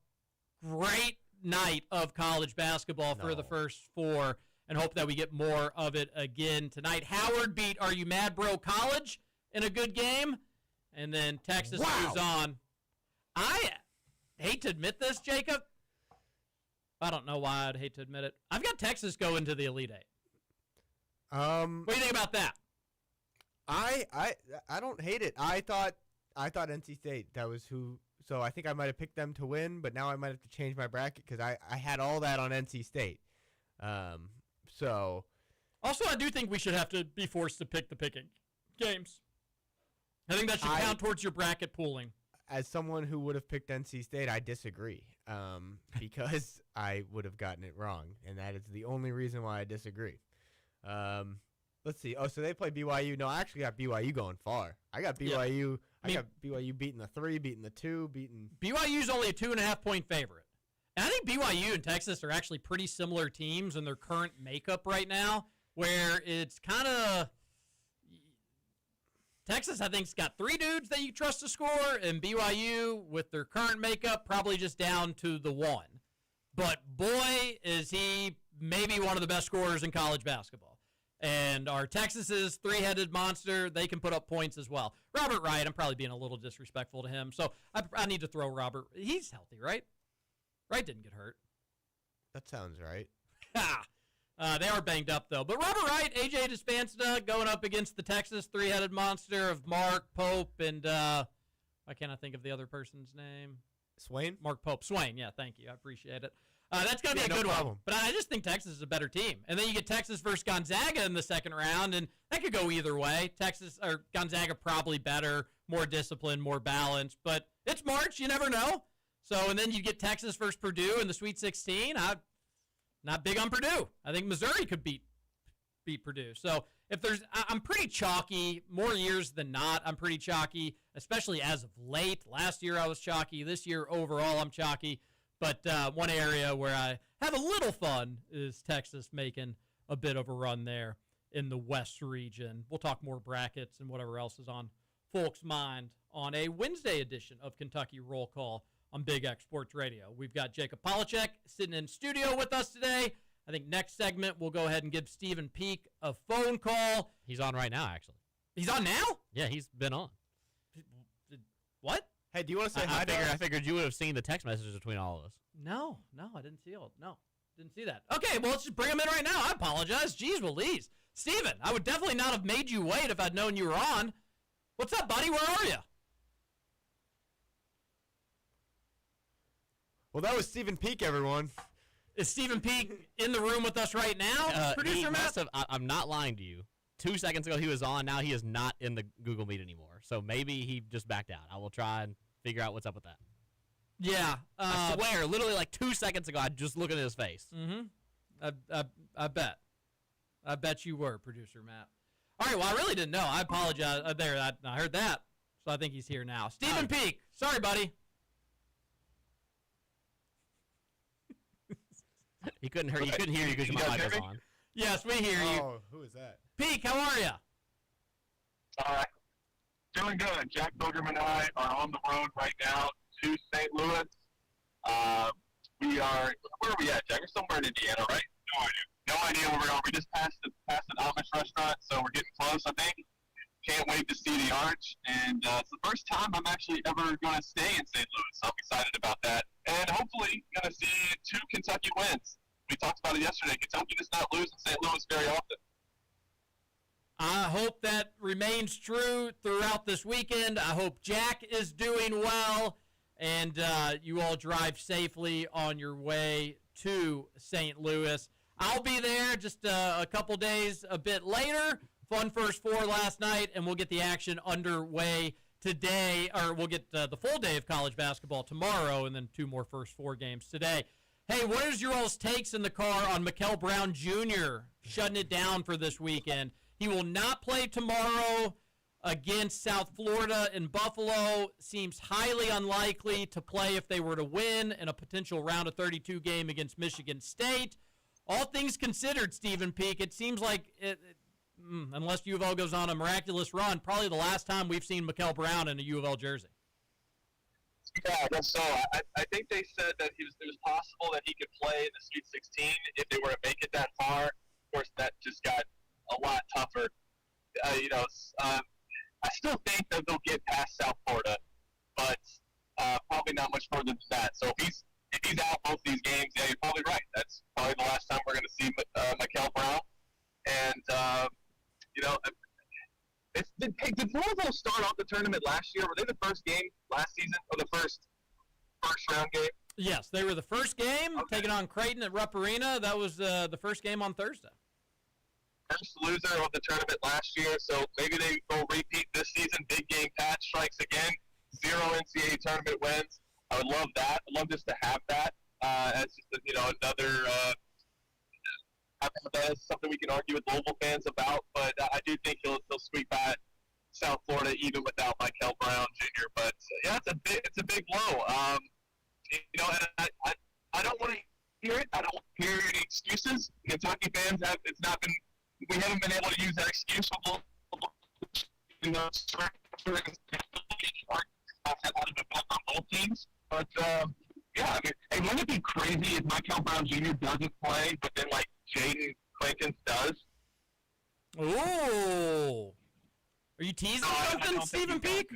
Great night of college basketball for the first 4, and hope that we get more of it again tonight. Howard beat Are You Mad Bro College in a good game, and then Texas moves on. I hate to admit this, Jacob. I don't know why I'd hate to admit it. I've got Texas going to the Elite Eight. What do you think about that? I don't hate it. I thought NC State, that was who. So I think I might have picked them to win, but now I might have to change my bracket because I had all that on NC State. Also, I do think we should have to be forced to pick the picking games. I think that should count towards your bracket pooling. As someone who would have picked NC State, I disagree because I would have gotten it wrong, and that is the only reason why I disagree. Let's see. Oh, so they play BYU. No, I actually got BYU going far. I got BYU. I got BYU beating the 3, beating the 2, beating. BYU's only a 2.5-point favorite. And I think BYU and Texas are actually pretty similar teams in their current makeup right now, where it's kind of. Texas, I think, has got 3 dudes that you trust to score, and BYU, with their current makeup, probably just down to the 1. But, boy, is he maybe one of the best scorers in college basketball. And our Texas's 3-headed monster, they can put up points as well. Robert Wright, I'm probably being a little disrespectful to him, so I need to throw Robert. He's healthy, right? Wright didn't get hurt. That sounds right. They are banged up, though. But Robert Wright, A.J. Despansda going up against the Texas 3-headed monster of Mark Pope and why can't I think of the other person's name? Swain? Mark Pope. Swain, yeah, thank you. I appreciate it. That's going to be a good one. But I just think Texas is a better team. And then you get Texas versus Gonzaga in the second round, and that could go either way. Texas or Gonzaga probably better, more disciplined, more balanced. But it's March. You never know. So, and then you get Texas versus Purdue in the Sweet 16. Not big on Purdue. I think Missouri could beat Purdue. So I'm pretty chalky. More years than not, I'm pretty chalky, especially as of late. Last year I was chalky. This year overall I'm chalky. But one area where I have a little fun is Texas making a bit of a run there in the West region. We'll talk more brackets and whatever else is on folks' mind on a Wednesday edition of Kentucky Roll Call on Big X Sports Radio. We've got Jacob Polachek sitting in studio with us today. I think next segment we'll go ahead and give Stephen Peak a phone call. He's on right now, actually. He's on now? Yeah, he's been on. What? Hey, do you want to say hi? I figured you would have seen the text messages between all of us. No, I didn't see it. No, didn't see that. Okay, well, let's just bring him in right now. I apologize. Jeez Louise. Stephen, I would definitely not have made you wait if I'd known you were on. What's up, buddy? Where are you? Well, that was Stephen Peak, everyone. Is Stephen Peak in the room with us right now? Producer Matt? I'm not lying to you. 2 seconds ago he was on. Now he is not in the Google Meet anymore. So maybe he just backed out. I will try and figure out what's up with that. Yeah. I swear, literally like 2 seconds ago, I just looking at his face. Mm-hmm. I bet. I bet you were, Producer Matt. All right, well, I really didn't know. I apologize. I heard that. So I think he's here now. Stephen Peak. Sorry, buddy. He couldn't hear you because your mic was on. Yes, we hear you. Oh, who is that? Peak, how are you? Doing good. Jack Pilgrim and I are on the road right now to St. Louis. We where are we at, Jack? We're somewhere in Indiana, right? No idea where we are. We just passed an Amish restaurant, so we're getting close, I think. Can't wait to see the Arch, and it's the first time I'm actually ever going to stay in St. Louis, so I'm excited about that. And hopefully going to see 2 Kentucky wins. We talked about it yesterday. Kentucky does not lose in St. Louis very often. I hope that remains true throughout this weekend. I hope Jack is doing well, and you all drive safely on your way to St. Louis. I'll be there just a couple days a bit later. Fun first 4 last night, and we'll get the action underway today, or we'll get the full day of college basketball tomorrow, and then 2 more first 4 games today. Hey, what is your all's takes in the car on Mikel Brown Jr. shutting it down for this weekend? He will not play tomorrow against South Florida and Buffalo. Seems highly unlikely to play if they were to win in a potential round of 32 game against Michigan State. All things considered, Stephen Peak, it seems like, unless U of L goes on a miraculous run, probably the last time we've seen Mikel Brown in a U of L jersey. Yeah, I guess so. I think they said that it was possible that he could play in the Sweet 16 if they were to make it that far. Of course, that just got a lot tougher. I still think that they'll get past South Florida, but probably not much further than that. So if he's out both these games, yeah, you're probably right. That's probably the last time we're going to see Mikel Brown. And did Louisville start off the tournament last year? Were they the first game last season, or the first round game? Yes, they were the first game, taking on Creighton at Rupp Arena. That was the first game on Thursday. First loser of the tournament last year, so maybe they will repeat this season. Big game Pat strikes again. 0 NCAA tournament wins. I would love that. I'd love just to have that. That's just another. That is something we can argue with Louisville fans about, but I do think he'll sweep by South Florida even without Mikel Brown Jr. But yeah, it's a big blow. And I don't want to hear it. I don't want to hear any excuses. Kentucky fans we haven't been able to use that excuse with on both teams. But yeah, I mean, hey, wouldn't it be crazy if Mikel Brown Jr. doesn't play, but then Jaden Clayton does? Ooh. Are you teasing something, Stephen Peak?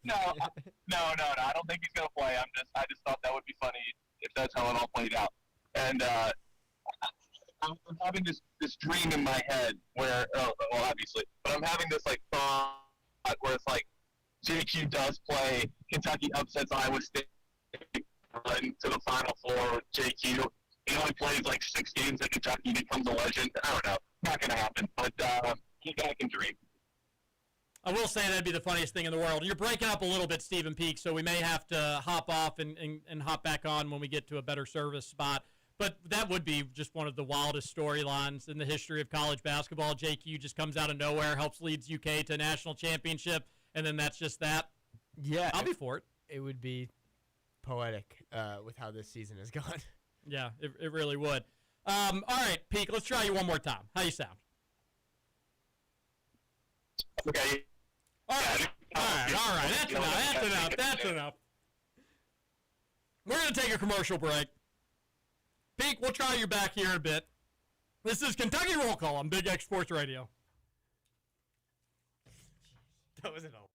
No. I don't think he's gonna play. I just thought that would be funny if that's how it all played out. And I'm having this dream in my head where, obviously, but I'm having this thought where it's JQ does play, Kentucky upsets Iowa State to the Final Four with JQ. He only plays 6 games at Kentucky, becomes a legend. I don't know. Not going to happen, but he can dream. I will say that'd be the funniest thing in the world. You're breaking up a little bit, Stephen Peak, so we may have to hop off and hop back on when we get to a better service spot. But that would be just one of the wildest storylines in the history of college basketball. JQ just comes out of nowhere, helps Leeds UK to a national championship, and then that's just that. Yeah. I'll be for it. It would be poetic with how this season has gone. Yeah, it really would. All right, Peak, let's try you one more time. How you sound? Okay. All right. That's enough. We're going to take a commercial break. Peak, we'll try you back here in a bit. This is Kentucky Roll Call on Big X Sports Radio. That wasn't all.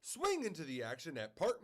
Swing into the action at Park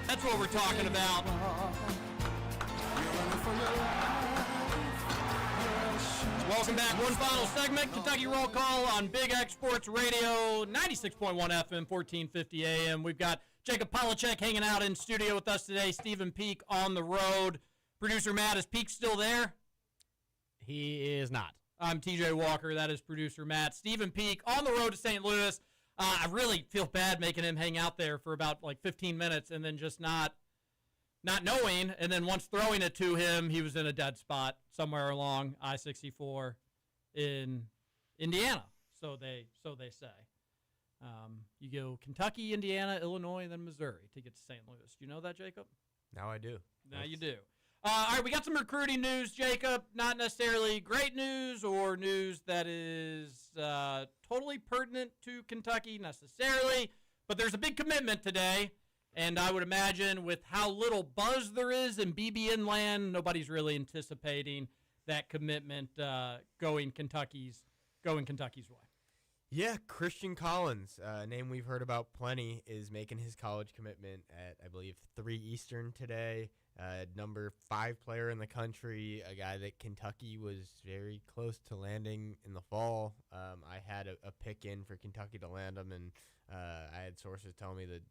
That's what we're talking about. Welcome back. One final segment, Kentucky Roll Call on Big X Sports Radio, 96.1 FM, 1450 AM. We've got Jacob Polachek hanging out in studio with us today. Stephen Peak on the road. Producer Matt, is Peak still there? He is not. I'm TJ Walker. That is producer Matt. Stephen Peak on the road to St. Louis. I really feel bad making him hang out there for about 15 minutes and then just not knowing. And then once throwing it to him, he was in a dead spot somewhere along I-64 in Indiana. So they say. You go Kentucky, Indiana, Illinois, and then Missouri to get to St. Louis. Do you know that, Jacob? Now I do. Now you do. All right, we got some recruiting news, Jacob. Not necessarily great news or news that is totally pertinent to Kentucky necessarily, but there's a big commitment today, and I would imagine with how little buzz there is in BBN land, nobody's really anticipating that commitment going Kentucky's way. Yeah, Christian Collins, a name we've heard about plenty, is making his college commitment at, I believe, 3 Eastern today. Number 5 player in the country, a guy that Kentucky was very close to landing in the fall. I had a pick in for Kentucky to land him, and I had sources tell me that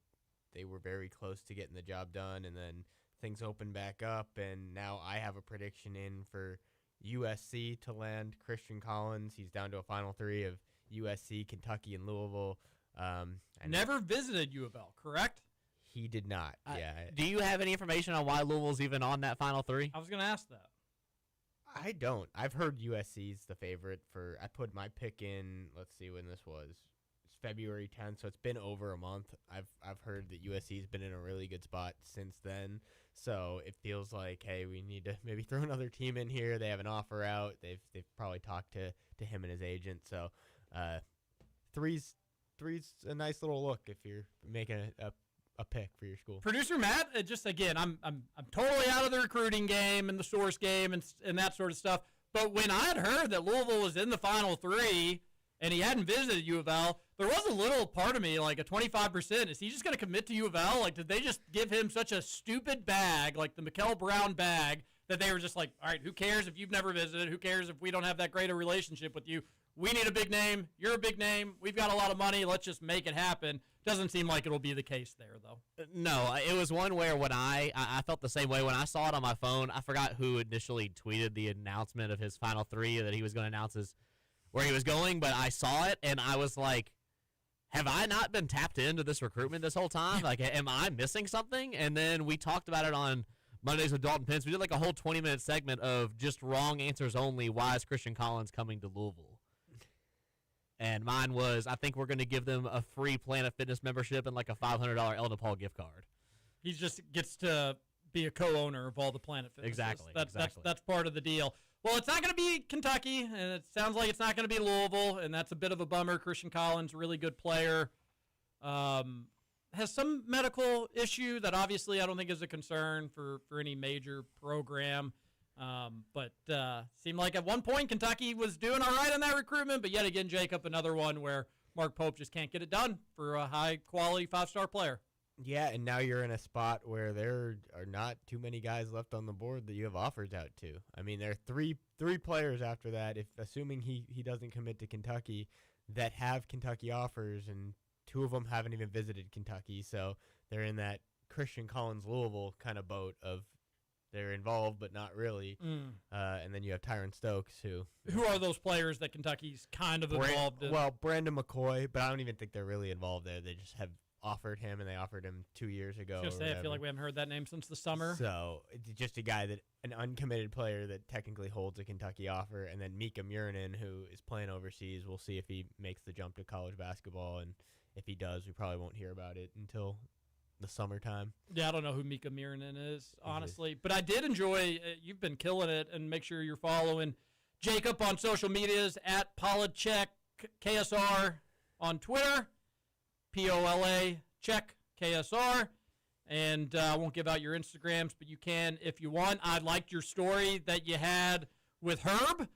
they were very close to getting the job done, and then things opened back up, and now I have a prediction in for USC to land Christian Collins. He's down to a final 3 of USC, Kentucky, and Louisville. Never visited U of L, correct? He did not. Yeah. Do you have any information on why Louisville's even on that final 3? I was going to ask that. I don't. I've heard USC's the favorite I put my pick in, let's see when this was. It's February 10th, so it's been over a month. I've heard that USC's been in a really good spot since then. So it feels like, hey, we need to maybe throw another team in here. They have an offer out. They've probably talked to him and his agent. So three's a nice little look if you're making a pick for your school. Producer Matt, just again, I'm totally out of the recruiting game and the source game and that sort of stuff. But when I had heard that Louisville was in the final 3 and he hadn't visited U of L, there was a little part of me, like a 25%. Is he just going to commit to U of L? Like, did they just give him such a stupid bag, like the Mikkel Brown bag, that they were just like, all right, who cares if you've never visited? Who cares if we don't have that great a relationship with you? We need a big name. You're a big name. We've got a lot of money. Let's just make it happen. Doesn't seem like it'll be the case there, though. No, it was one where when I felt the same way when I saw it on my phone. I forgot who initially tweeted the announcement of his final 3 that he was going to announce where he was going, but I saw it, and I was like, have I not been tapped into this recruitment this whole time? Like, am I missing something? And then we talked about it on Mondays with Dalton Pence. We did like a whole 20-minute segment of just wrong answers only. Why is Christian Collins coming to Louisville? And mine was, I think we're going to give them a free Planet Fitness membership and like a $500 El DePaul gift card. He just gets to be a co-owner of all the Planet Fitness. Exactly. That's part of the deal. Well, it's not going to be Kentucky, and it sounds like it's not going to be Louisville, and that's a bit of a bummer. Christian Collins, really good player. Has some medical issue that obviously I don't think is a concern for any major program. But seemed like at one point Kentucky was doing all right on that recruitment, but yet again, Jacob, another one where Mark Pope just can't get it done for a high-quality 5-star player. Yeah, and now you're in a spot where there are not too many guys left on the board that you have offers out to. I mean, there are three players after that, if assuming he doesn't commit to Kentucky, that have Kentucky offers, and 2 of them haven't even visited Kentucky, so they're in that Christian Collins Louisville kind of boat of they're involved but not really. And then you have Tyron Stokes, who are those players that Kentucky's kind of involved in? Well, Brandon McCoy, but I don't even think they're really involved there. They just have offered him, and they offered him 2 years ago. I feel like we haven't heard that name since the summer. So it's just a guy an uncommitted player that technically holds a Kentucky offer, and then Mika Murinen, who is playing overseas. We'll see if he makes the jump to college basketball, and if he does, we probably won't hear about it until the summertime. Yeah, I don't know who Mika Murinen is, honestly. But I did enjoy you've been killing it, and make sure you're following Jacob on social medias at Polachek KSR on Twitter. POLA check KSR, and I won't give out your Instagrams, but you can if you want. I liked your story that you had with Herb.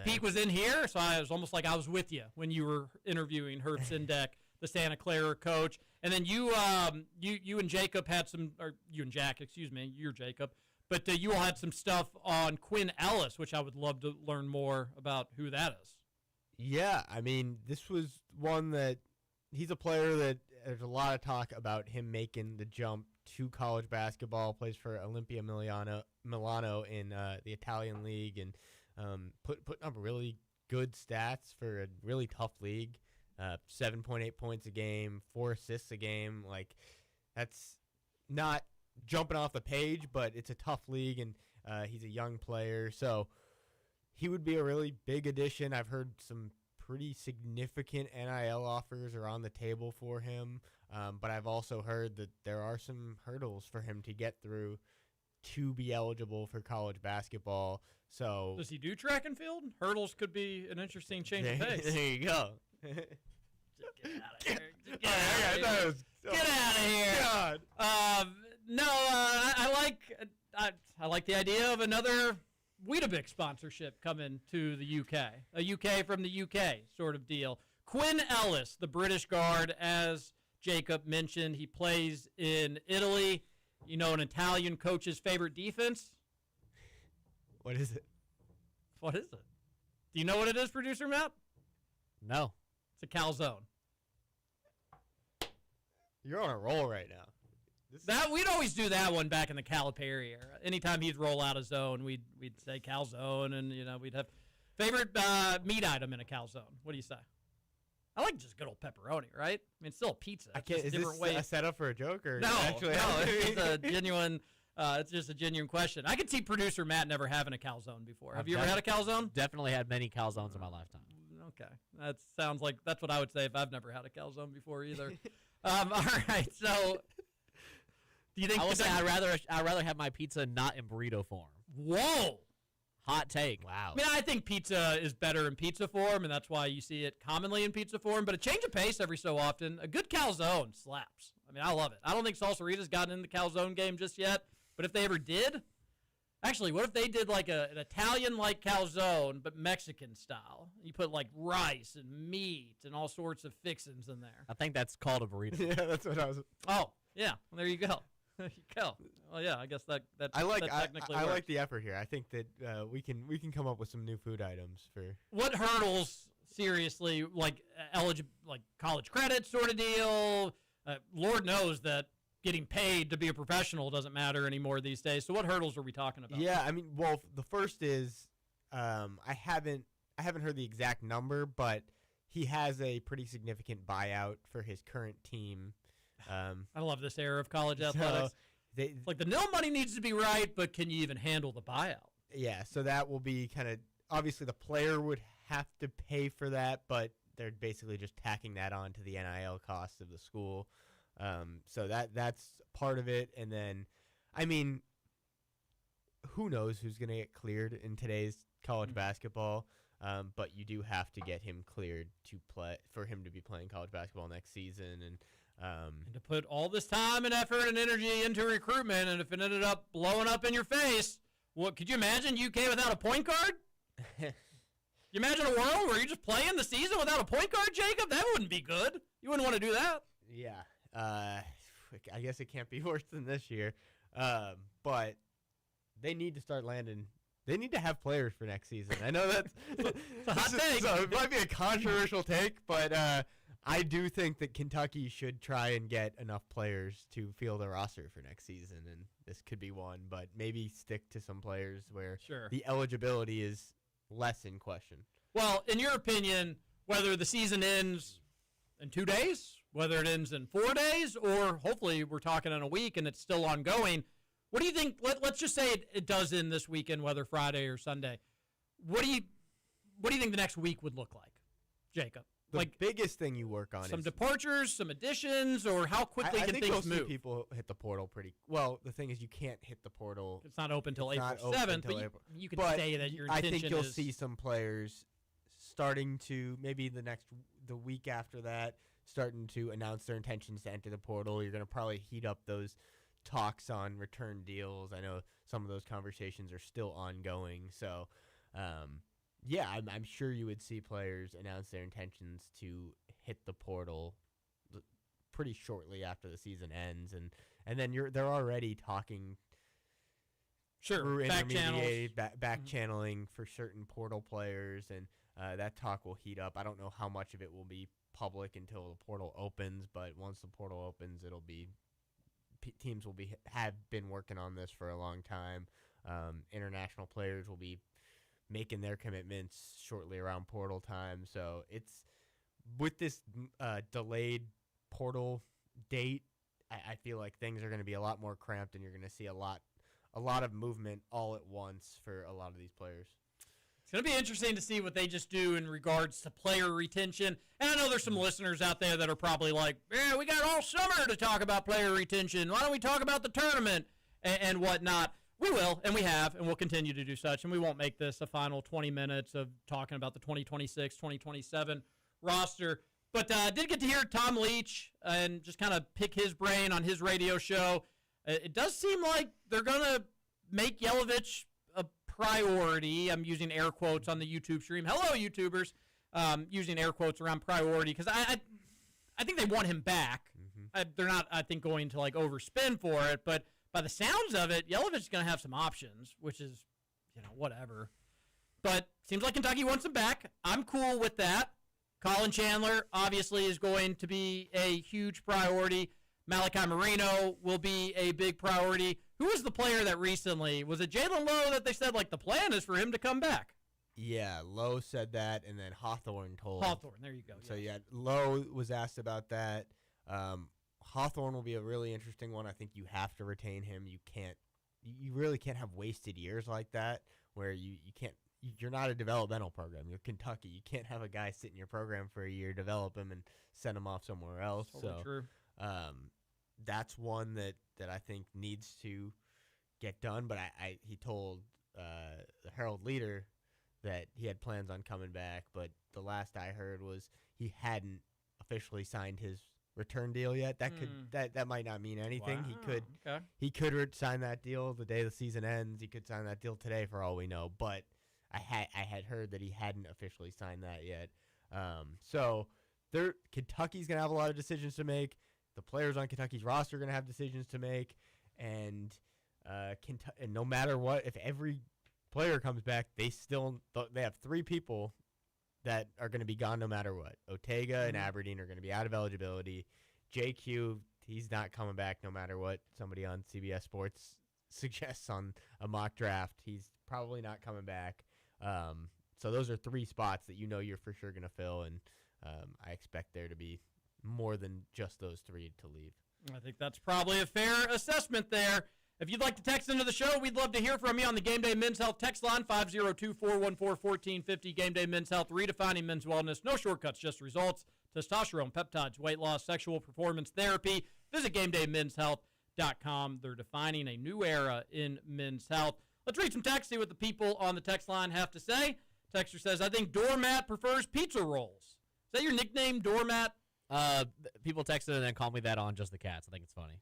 Pete was in here, so I was almost like I was with you when you were interviewing Herb Sindek the Santa Clara coach. And then you and Jacob had some, or you and Jack, excuse me, you're Jacob. But you all had some stuff on Quinn Ellis, which I would love to learn more about who that is. Yeah, I mean, this was one that he's a player that there's a lot of talk about him making the jump to college basketball, plays for Olimpia Milano in the Italian league, and putting up really good stats for a really tough league. 7.8 points a game, 4 assists a game. Like, that's not jumping off the page, but it's a tough league, and he's a young player, so he would be a really big addition. I've heard some pretty significant NIL offers are on the table for him, but I've also heard that there are some hurdles for him to get through to be eligible for college basketball. So does he do track and field? Hurdles could be an interesting change of pace. There you go. Get out of here. God. No, I like the idea of another Weetabix sponsorship coming to the UK. A UK from the UK sort of deal. Quinn Ellis, the British guard, as Jacob mentioned, he plays in Italy. You know, an Italian coach's favorite defense? What is it? What is it? Do you know what it is, producer Matt? No. It's a calzone. You're on a roll right now. We'd always do that one back in the Calipari era. Anytime he'd roll out a zone, we'd say calzone, and we'd have favorite meat item in a calzone. What do you say? I like just good old pepperoni, right? I mean, it's still a pizza. Is this a setup for a joke or no? Actually It's a genuine. It's just a genuine question. I could see producer Matt never having a calzone before. Have you ever had a calzone? Definitely had many calzones in my lifetime. Okay, that sounds like that's what I would say if I've never had a calzone before either. All right, so do you think I will say I'd rather have my pizza not in burrito form. Whoa. Hot take. Wow. I mean, I think pizza is better in pizza form, and that's why you see it commonly in pizza form. But a change of pace every so often, a good calzone slaps. I mean, I love it. I don't think Salsarita's gotten in the calzone game just yet, but if they ever did, actually, what if they did like an Italian-like calzone, but Mexican style? You put like rice and meat and all sorts of fixins in there. I think that's called a burrito. Yeah, that's what I was. Oh, yeah. Well, there you go. There you go. Well, yeah, I guess that I technically works. like the effort here. I think that we can come up with some new food items for. What hurdles, seriously, like college credit sort of deal? Lord knows that getting paid to be a professional doesn't matter anymore these days. So what hurdles are we talking about? Yeah, I mean, well, the first is I haven't heard the exact number, but he has a pretty significant buyout for his current team. I love this era of college athletics. It's like the nil money needs to be right, but can you even handle the buyout? Yeah, so that will be kind of obviously the player would have to pay for that, but they're basically just tacking that on to the NIL costs of the school. So that's part of it, and then, I mean, who knows who's going to get cleared in today's college basketball? But you do have to get him cleared to play for him to be playing college basketball next season, and to put all this time and effort and energy into recruitment, and if it ended up blowing up in your face, what could you imagine UK without a point guard? You imagine a world where you're just playing the season without a point guard, Jacob? That wouldn't be good. You wouldn't want to do that. Yeah. I guess it can't be worse than this year. But they need to start landing. They need to have players for next season. I know that's a hot take. So it might be a controversial take, but I do think that Kentucky should try and get enough players to field a roster for next season, and this could be one. But maybe stick to some players where the eligibility is less in question. Well, in your opinion, whether the season ends in 2 days, whether it ends in 4 days, or hopefully we're talking in a week and it's still ongoing, what do you think? Let's just say it does end this weekend, whether Friday or Sunday. What do you think the next week would look like, Jacob? The biggest thing you work on some is departures, some additions, or how quickly can things move? I think you'll see people hit the portal pretty well. The thing is, you can't hit the portal. It's not open until April 7th, but you can say that your intention is. I think you'll see some players starting to, maybe the week after that, starting to announce their intentions to enter the portal. You're going to probably heat up those talks on return deals. I know some of those conversations are still ongoing. So, yeah, I'm sure you would see players announce their intentions to hit the portal pretty shortly after the season ends, and then they're already talking. Through back channels. Back channeling for certain portal players, and that talk will heat up. I don't know how much of it will be public until the portal opens, but once the portal opens, it'll be teams will have been working on this for a long time. International players will be making their commitments shortly around portal time. So it's with this delayed portal date, I feel like things are going to be a lot more cramped, and you're going to see a lot of movement all at once for a lot of these players. It's going to be interesting to see what they just do in regards to player retention. And I know there's some listeners out there that are probably like, yeah, we got all summer to talk about player retention. Why don't we talk about the tournament and whatnot? We will, and we have, and we'll continue to do such. And we won't make this a final 20 minutes of talking about the 2026, 2027 roster. But I did get to hear Tom Leach and just kind of pick his brain on his radio show. It does seem like they're going to make Yelovich a priority. I'm using air quotes on the YouTube stream. Hello, YouTubers. Using air quotes around priority because I think they want him back. Mm-hmm. They're not, I think, going to like overspend for it. But by the sounds of it, Yelovich is going to have some options, which is, whatever. But seems like Kentucky wants him back. I'm cool with that. Colin Chandler obviously is going to be a huge priority. Malachi Marino will be a big priority. Who was the player that recently, was it Jalen Lowe that they said, like, the plan is for him to come back? Yeah, Lowe said that, and then Hawthorne told. Hawthorne, there you go. So, yeah, Lowe was asked about that. Hawthorne will be a really interesting one. I think you have to retain him. You really can't have wasted years like that where you can't. You're not a developmental program. You're Kentucky. You can't have a guy sit in your program for a year, develop him, and send him off somewhere else. Totally true. That's one that I think needs to get done. But he told the Herald Leader that he had plans on coming back. But the last I heard was he hadn't officially signed his return deal yet. That might not mean anything. Wow. He could sign that deal the day the season ends. He could sign that deal today for all we know. But I had heard that he hadn't officially signed that yet. So Kentucky's gonna have a lot of decisions to make. The players on Kentucky's roster are going to have decisions to make, and no matter what, if every player comes back, they have three people that are going to be gone no matter what. Otega and Aberdeen are going to be out of eligibility. JQ, he's not coming back no matter what somebody on CBS Sports suggests on a mock draft. He's probably not coming back. So those are three spots that you're for sure going to fill, and I expect there to be more than just those three to leave. I think that's probably a fair assessment there. If you'd like to text into the show, we'd love to hear from you on the Gameday Men's Health text line, 502-414-1450. Gameday Men's Health, redefining men's wellness. No shortcuts, just results. Testosterone, peptides, weight loss, sexual performance therapy. Visit GamedayMensHealth.com. They're defining a new era in men's health. Let's read some text, see what the people on the text line have to say. Texter says, I think Doormat prefers pizza rolls. Is that your nickname, Doormat? People texted and then called me that on Just the Cats. I think it's funny.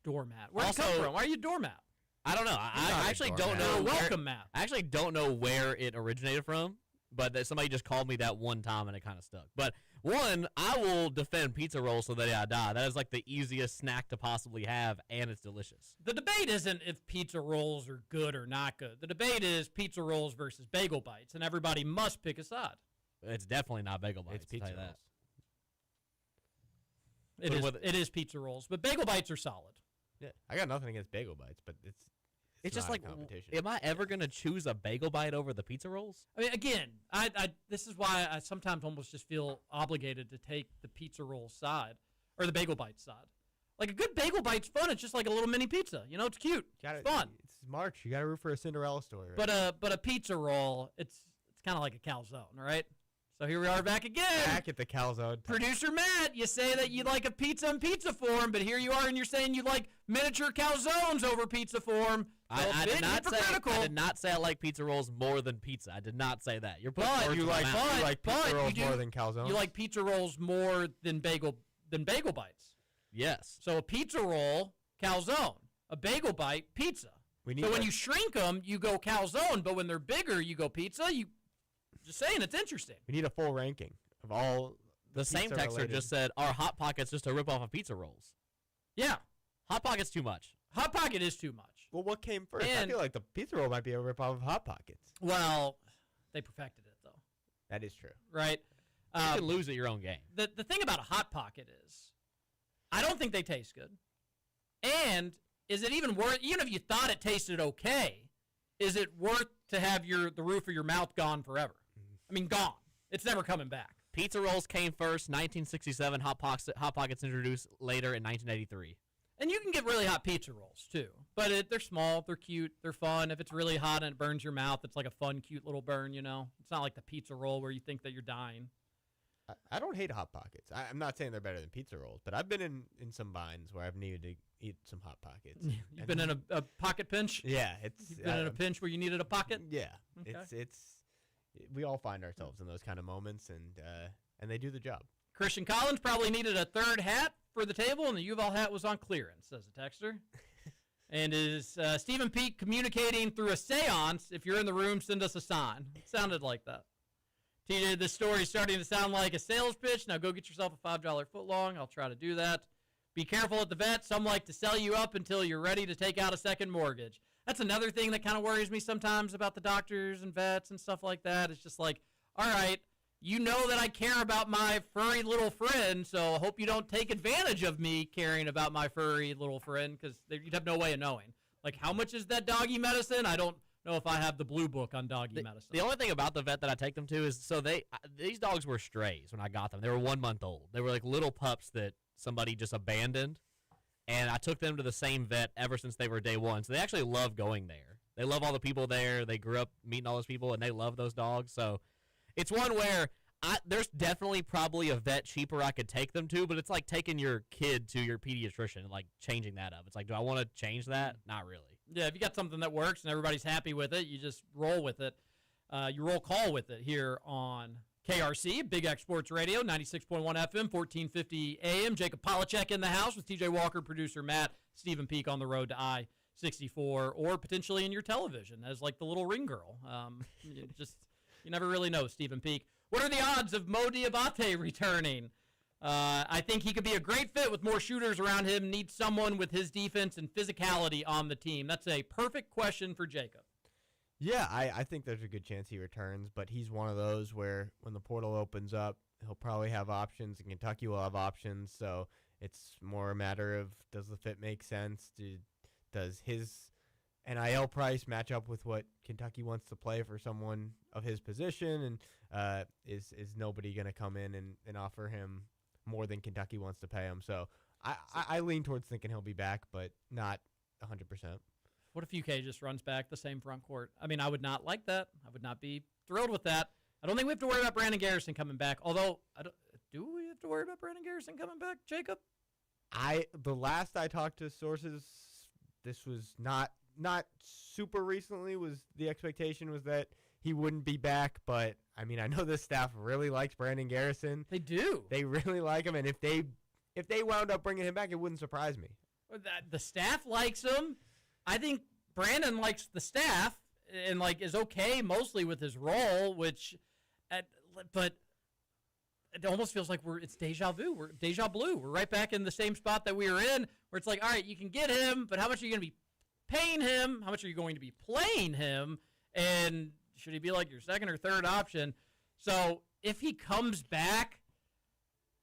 Doormat. Where'd it come from? Why are you doormat? I don't know. I actually don't know. Welcome mat. I actually don't know where it originated from, but somebody just called me that one time and it kind of stuck. But one, I will defend pizza rolls so that I die. That is like the easiest snack to possibly have, and it's delicious. The debate isn't if pizza rolls are good or not good. The debate is pizza rolls versus bagel bites, and everybody must pick a side. It's definitely not bagel bites. It's pizza rolls. It is pizza rolls, but bagel bites are solid. Yeah, I got nothing against bagel bites, but it's just not like a competition. Am I ever gonna choose a bagel bite over the pizza rolls? I mean, again, this is why I sometimes almost just feel obligated to take the pizza roll side or the bagel bite side. Like a good bagel bite's fun. It's just like a little mini pizza. It's cute. It's fun. It's March. You got to root for a Cinderella story. Right? But a pizza roll, it's kind of like a calzone, right? So here we are back again. Back at the calzone. Producer Matt, you say that you like a pizza in pizza form, but here you are and you're saying you like miniature calzones over pizza form. I did not say I like pizza rolls more than pizza. I did not say that. You're putting words you in my mouth. like pizza rolls more than calzones? You like pizza rolls more than bagel bites. Yes. So a pizza roll, calzone. A bagel bite, pizza. So when you shrink them, you go calzone, but when they're bigger, you go pizza. Just saying, it's interesting. We need a full ranking of all The same texter related. just said, "Are Hot Pockets just a ripoff of pizza rolls?" Yeah, Hot Pockets too much. Hot Pocket is too much. Well, what came first? I And- feel like the pizza roll might be a ripoff of Hot Pockets. Well, they perfected it though, That is true. right? You can lose at your own game. The thing about a Hot Pocket is, I don't think they taste good. And is it even worth? Even if you thought it tasted okay, is it worth to have the roof of your mouth gone forever? I mean, gone. It's never coming back. Pizza rolls came first, 1967. Hot Pockets introduced later in 1983. And you can get really hot pizza rolls, too. But they're small, they're cute, they're fun. If it's really hot and it burns your mouth, it's like a fun, cute little burn, you know? It's not like the pizza roll where you think that you're dying. I don't hate Hot Pockets. I'm not saying they're better than pizza rolls, but I've been in some binds where I've needed to eat some Hot Pockets. You've been in a pocket pinch? Yeah, it's You've been in a pinch where you needed a pocket? Yeah, Okay. it's we all find ourselves in those kind of moments, and they do the job. Christian Collins probably needed a third hat for the table, and the Uval hat was on clearance, says a texter. And is Stephen Peake communicating through a seance? If you're in the room, send us a sign. It sounded like that. TJ, this story is starting to sound like a sales pitch. Now go get yourself a $5 footlong. I'll try to do that. Be careful at the vet. Some like to sell you up until you're ready to take out a second mortgage. That's another thing that kind of worries me sometimes about the doctors and vets and stuff like that. It's just like, all right, you know that I care about my furry little friend, so I hope you don't take advantage of me caring about my furry little friend, because you'd have no way of knowing. Like, how much is that doggy medicine? I don't know if I have the blue book on doggy medicine. The only thing about the vet that I take them to is, so these dogs were strays when I got them. They were 1 month old. They were like little pups that somebody just abandoned, and I took them to the same vet ever since they were day one. So they actually love going there. They love all the people there. They grew up meeting all those people, and they love those dogs. So it's one where there's definitely probably a vet cheaper I could take them to, but it's like taking your kid to your pediatrician and like changing that up. It's like, do I want to change that? Not really. Yeah, if you got something that works and everybody's happy with it, you just roll with it. You roll call with it here on KRC, Big X Sports Radio, 96.1 FM, 1450 AM. Jacob Polachek in the house with TJ Walker, producer Matt, Stephen Peake on the road to I-64, or potentially in your television as like the little ring girl. You never really know, Stephen Peake. What are the odds of Mo Diabate returning? I think he could be a great fit with more shooters around him. Needs someone with his defense and physicality on the team. That's a perfect question for Jacob. Yeah, I think there's a good chance he returns, but he's one of those where when the portal opens up, he'll probably have options, and Kentucky will have options. So it's more a matter of, does the fit make sense? Does his NIL price match up with what Kentucky wants to play for someone of his position? And is nobody going to come in and offer him more than Kentucky wants to pay him? So I lean towards thinking he'll be back, but not 100%. What if UK just runs back the same front court? I mean, I would not like that. I would not be thrilled with that. I don't think we have to worry about Brandon Garrison coming back. Although, do we have to worry about Brandon Garrison coming back, Jacob? The last I talked to sources, this was not super recently, was the expectation was that he wouldn't be back. But I mean, I know the staff really likes Brandon Garrison. They do. They really like him, and if they wound up bringing him back, it wouldn't surprise me. The staff likes him. I think Brandon likes the staff and like is okay mostly with his role, but it almost feels like it's deja vu. We're deja blue. We're right back in the same spot that we were in, where it's like, all right, you can get him, but how much are you going to be paying him? How much are you going to be playing him? And should he be like your second or third option? So if he comes back,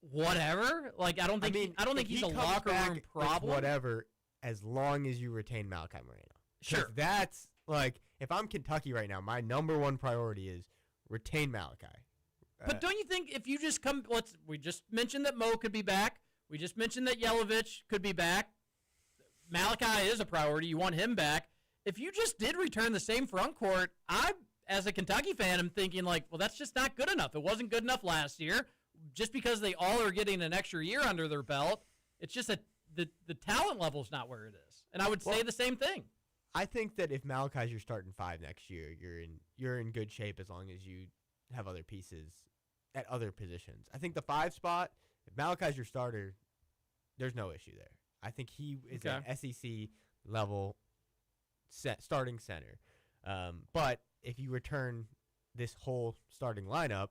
whatever. Like I don't think he's a locker room problem. Whatever, as long as you retain Malachi Moreno. Sure. That's like, if I'm Kentucky right now, my number one priority is retain Malachi. But don't you think if you just come, we just mentioned that Mo could be back. We just mentioned that Yelovich could be back. Malachi is a priority. You want him back. If you just did return the same front court, I, as a Kentucky fan, am thinking like, well, that's just not good enough. It wasn't good enough last year. Just because they all are getting an extra year under their belt, it's just that the talent level is not where it is. And I would say the same thing. I think that if Malachi's your starting five next year, you're in good shape as long as you have other pieces at other positions. I think the 5 spot, if Malachi's your starter, there's no issue there. I think he is an SEC level starting center. But if you return this whole starting lineup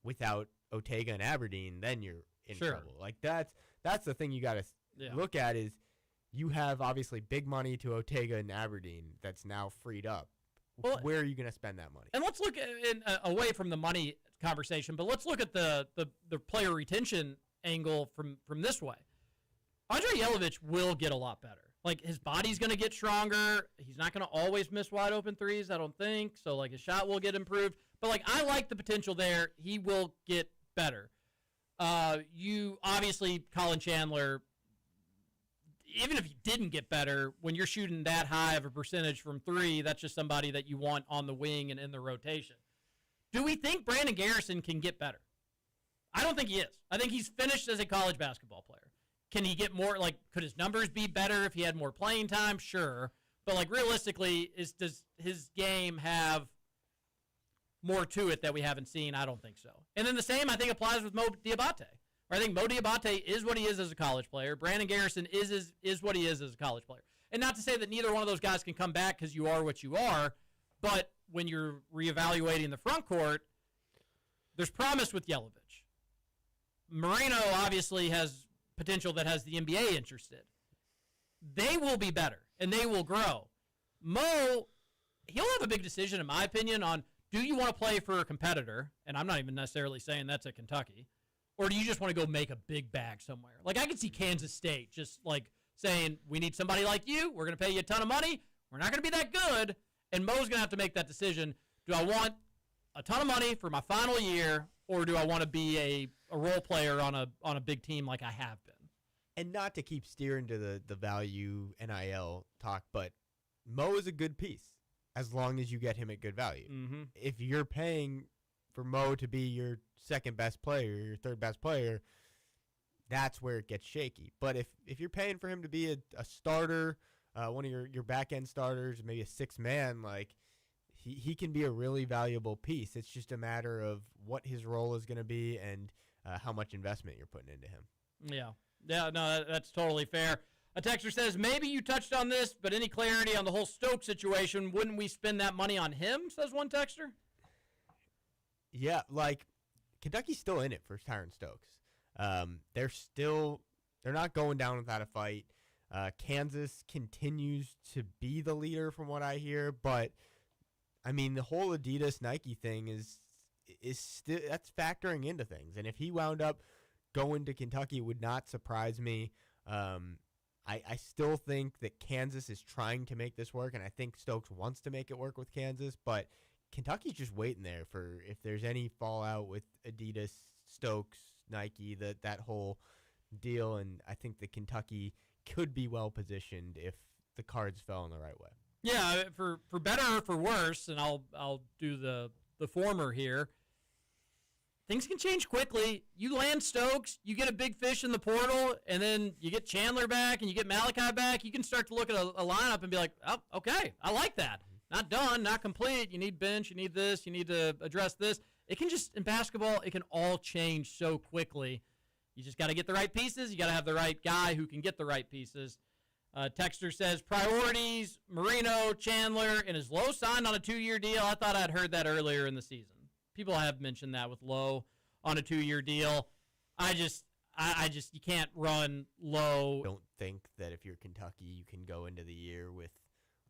without Otega and Aberdeen, then you're in Sure. trouble. Like that's the thing you got to Yeah. look at is you have obviously big money to Otega and Aberdeen that's now freed up. Well, where are you going to spend that money? And let's look away from the money conversation, but let's look at the player retention angle from this way. Andre Yelovich will get a lot better. Like, his body's going to get stronger. He's not going to always miss wide open threes, I don't think. So, like, his shot will get improved. But, like, I like the potential there. He will get better. You obviously, Colin Chandler, even if he didn't get better, when you're shooting that high of a percentage from three, that's just somebody that you want on the wing and in the rotation. Do we think Brandon Garrison can get better? I don't think he is. I think he's finished as a college basketball player. Can he get more, like, could his numbers be better if he had more playing time? Sure. But, like, realistically, does his game have more to it that we haven't seen? I don't think so. And then the same, I think, applies with Mo Diabate. I think Mo Diabate is what he is as a college player. Brandon Garrison is what he is as a college player. And not to say that neither one of those guys can come back because you are what you are, but when you're reevaluating the front court, there's promise with Yelovich. Moreno obviously has potential that has the NBA interested. They will be better, and they will grow. Mo, he'll have a big decision, in my opinion, on do you want to play for a competitor, and I'm not even necessarily saying that's at Kentucky, or do you just want to go make a big bag somewhere? Like, I could see Kansas State just, like, saying, we need somebody like you. We're going to pay you a ton of money. We're not going to be that good. And Mo's going to have to make that decision. Do I want a ton of money for my final year, or do I want to be a role player on a big team like I have been? And not to keep steering to the value NIL talk, but Mo is a good piece as long as you get him at good value. Mm-hmm. If you're paying for Mo to be your second best player, your third best player, that's where it gets shaky. But if you're paying for him to be a starter, one of your back end starters, maybe a sixth man, like he can be a really valuable piece. It's just a matter of what his role is going to be and how much investment you're putting into him. Yeah. Yeah, no, that's totally fair. A texter says, maybe you touched on this, but any clarity on the whole Stokes situation? Wouldn't we spend that money on him, says one texter? Yeah, like, Kentucky's still in it for Tyron Stokes. They're not going down without a fight. Kansas continues to be the leader from what I hear, but I mean the whole Adidas Nike thing is still, that's factoring into things. And if he wound up going to Kentucky, it would not surprise me. I still think that Kansas is trying to make this work, and I think Stokes wants to make it work with Kansas, but Kentucky's just waiting there for if there's any fallout with Adidas, Stokes, Nike, that whole deal, and I think that Kentucky could be well positioned if the cards fell in the right way. Yeah, for better or for worse, and I'll do the former here. Things can change quickly. You land Stokes, you get a big fish in the portal, and then you get Chandler back and you get Malachi back. You can start to look at a lineup and be like, oh, okay, I like that. Not done, not complete. You need bench, you need this, you need to address this. It can just, in basketball, it can all change so quickly. You just got to get the right pieces. You got to have the right guy who can get the right pieces. Texter says, priorities, Marino, Chandler, and is Lowe signed on a 2-year deal? I thought I'd heard that earlier in the season. People have mentioned that with Lowe on a 2-year deal. I just, you can't run Lowe. Don't think that if you're Kentucky, you can go into the year with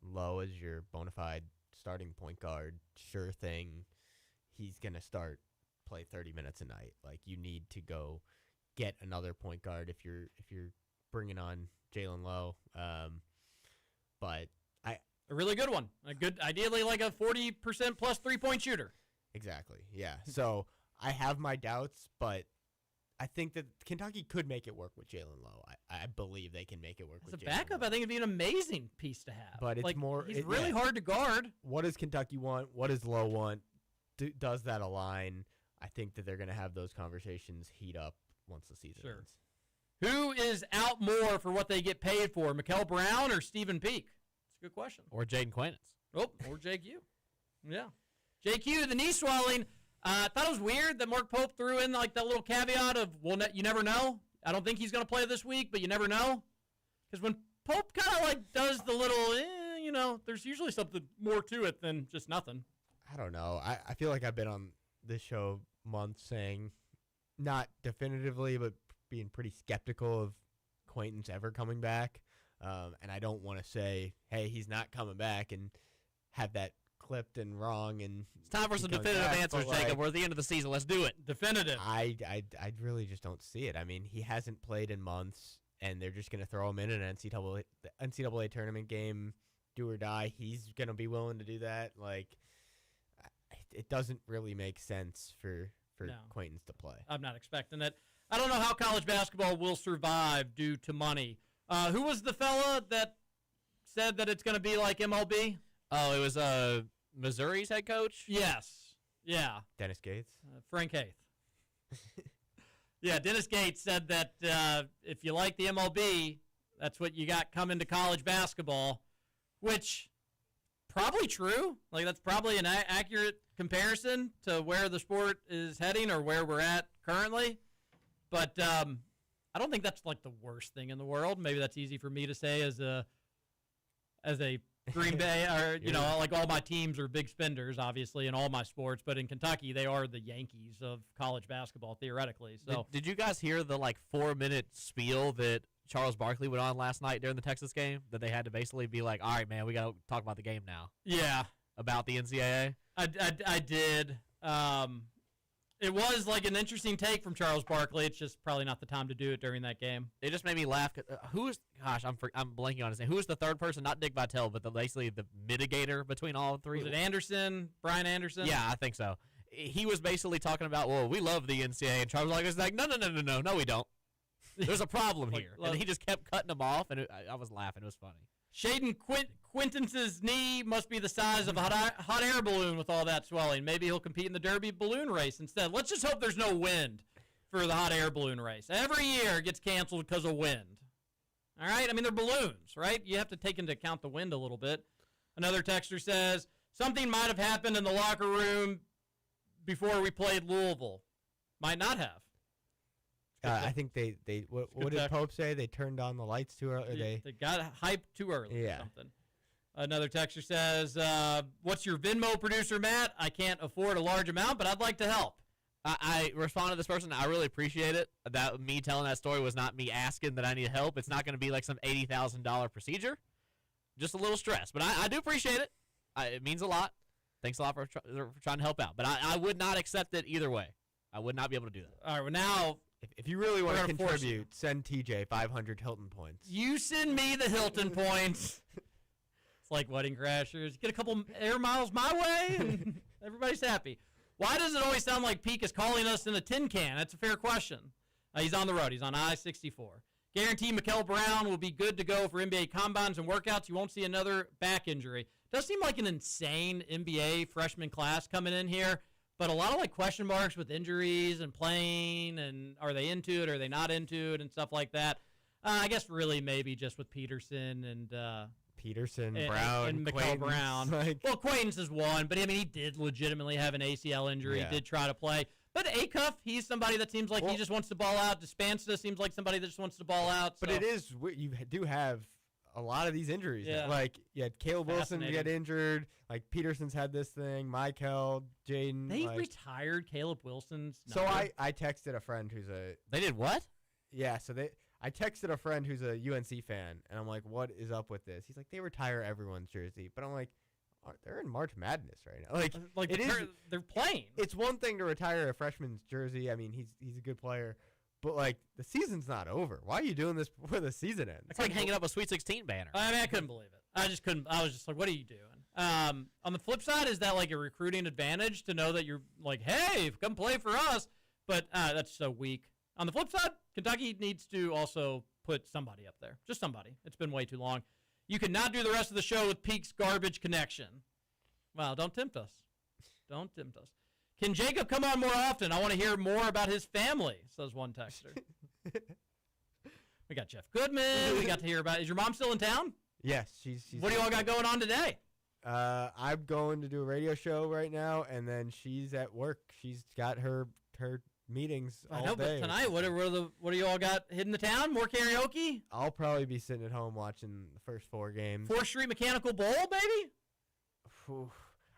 Lowe as your bona fide starting point guard. Sure thing. He's going to play 30 minutes a night. Like, you need to go get another point guard if you're bringing on Jalen Lowe. But a really good one. Ideally like a 40% plus 3-point shooter. Exactly, yeah. So I have my doubts, but I think that Kentucky could make it work with Jalen Lowe. I believe they can make it work As with a Jalen backup, Lowe. I think it'd be an amazing piece to have. But it's more... He's really hard to guard. What does Kentucky want? What does Lowe want? Does that align? I think that they're going to have those conversations heat up once the season ends. Who is out more for what they get paid for, Mikal Brown or Stephen Peak? It's a good question. Or Jaden Quanis. Oh, or JQ. Yeah. JQ, the knee swelling. I thought it was weird that Mark Pope threw in like that little caveat of, well, you never know. I don't think he's going to play this week, but you never know. Because when Pope kind of like does the little, there's usually something more to it than just nothing. I don't know. I feel like I've been on this show months saying not definitively, but being pretty skeptical of Quainton's ever coming back. And I don't want to say, hey, he's not coming back and have that clipped and wrong. And it's time for some definitive answers, Jacob. We're at the end of the season. Let's do it. Definitive. I really just don't see it. I mean, he hasn't played in months, and they're just going to throw him in an NCAA tournament game, do or die. He's going to be willing to do that. Like, it doesn't really make sense for Quaintons to play. I'm not expecting it. I don't know how college basketball will survive due to money. Who was the fella that said that it's going to be like MLB? Oh, it was Missouri's head coach? Yes. Yeah. Dennis Gates? Frank Haith. Yeah, Dennis Gates said that if you like the MLB, that's what you got coming to college basketball, which probably true. Like, that's probably an accurate comparison to where the sport is heading or where we're at currently. But I don't think that's like the worst thing in the world. Maybe that's easy for me to say as a Green Bay, or like all my teams are big spenders, obviously, in all my sports. But in Kentucky, they are the Yankees of college basketball, theoretically. So, did you guys hear the 4-minute spiel that Charles Barkley went on last night during the Texas game? That they had to basically be like, "All right, man, we got to talk about the game now." Yeah, about the NCAA. I did. It was like an interesting take from Charles Barkley. It's just probably not the time to do it during that game. It just made me laugh. I'm blanking on his name. Who was the third person? Not Dick Vitale, but basically the mitigator between all three. Was it Anderson? Brian Anderson? Yeah, I think so. He was basically talking about, well, we love the NCAA, and Charles was like, no, we don't. There's a problem here. And he just kept cutting them off, and I was laughing. It was funny. Shaden Quinton's knee must be the size of a hot air balloon with all that swelling. Maybe he'll compete in the Derby balloon race instead. Let's just hope there's no wind for the hot air balloon race. Every year it gets canceled because of wind. All right? I mean, they're balloons, right? You have to take into account the wind a little bit. Another texter says, something might have happened in the locker room before we played Louisville. Might not have. I think they what did Pope say? They turned on the lights too early. They got hyped too early or something. Another texter says, what's your Venmo, producer Matt? I can't afford a large amount, but I'd like to help. I responded to this person. I really appreciate it. That me telling that story was not me asking that I need help. It's not going to be like some $80,000 procedure. Just a little stress. But I do appreciate it. It means a lot. Thanks a lot for trying to help out. But I would not accept it either way. I would not be able to do that. All right, well, now... If you really want to contribute, send TJ 500 Hilton points. You send me the Hilton points. It's like Wedding Crashers. Get a couple air miles my way, and everybody's happy. Why does it always sound like Peak is calling us in a tin can? That's a fair question. He's on the road. He's on I-64. Guarantee Mikael Brown will be good to go for NBA combines and workouts. You won't see another back injury. Does seem like an insane NBA freshman class coming in here. But a lot of question marks with injuries and playing, and are they into it, are they not into it, and stuff like that. I guess really maybe just with Peterson and Brown, and Mikael Brown. Well, Quaintance is one, but I mean he did legitimately have an ACL injury. Yeah. He did try to play, but Acuff, he's somebody that seems like he just wants to ball out. Dispenza seems like somebody that just wants to ball out. But it is you do have a lot of these injuries. Yeah. You had Caleb Wilson get injured. Peterson's had this thing. Michael, Jaden. They retired Caleb Wilson's number. So I texted a friend who's a... They did what? Yeah, I texted a friend who's a UNC fan, and I'm like, what is up with this? He's like, they retire everyone's jersey. But I'm like, they're in March Madness right now. They're playing. It's one thing to retire a freshman's jersey. I mean, he's a good player. But, the season's not over. Why are you doing this before the season ends? It's like hanging up a Sweet 16 banner. I mean, I couldn't believe it. I just couldn't. I was just like, what are you doing? On the flip side, is that a recruiting advantage to know that you're like, hey, come play for us? But that's so weak. On the flip side, Kentucky needs to also put somebody up there. Just somebody. It's been way too long. You cannot do the rest of the show with Peak's garbage connection. Well, don't tempt us. Don't tempt us. Can Jacob come on more often? I want to hear more about his family, says one texter. We got Jeff Goodman. We got to hear about... Is your mom still in town? Yes, she's what do you all got going on today? I'm going to do a radio show right now, and then she's at work. She's got her meetings all day. But tonight, what do you all got hitting the town? More karaoke? I'll probably be sitting at home watching the first 4 games. 4th Street Mechanical Bowl, baby?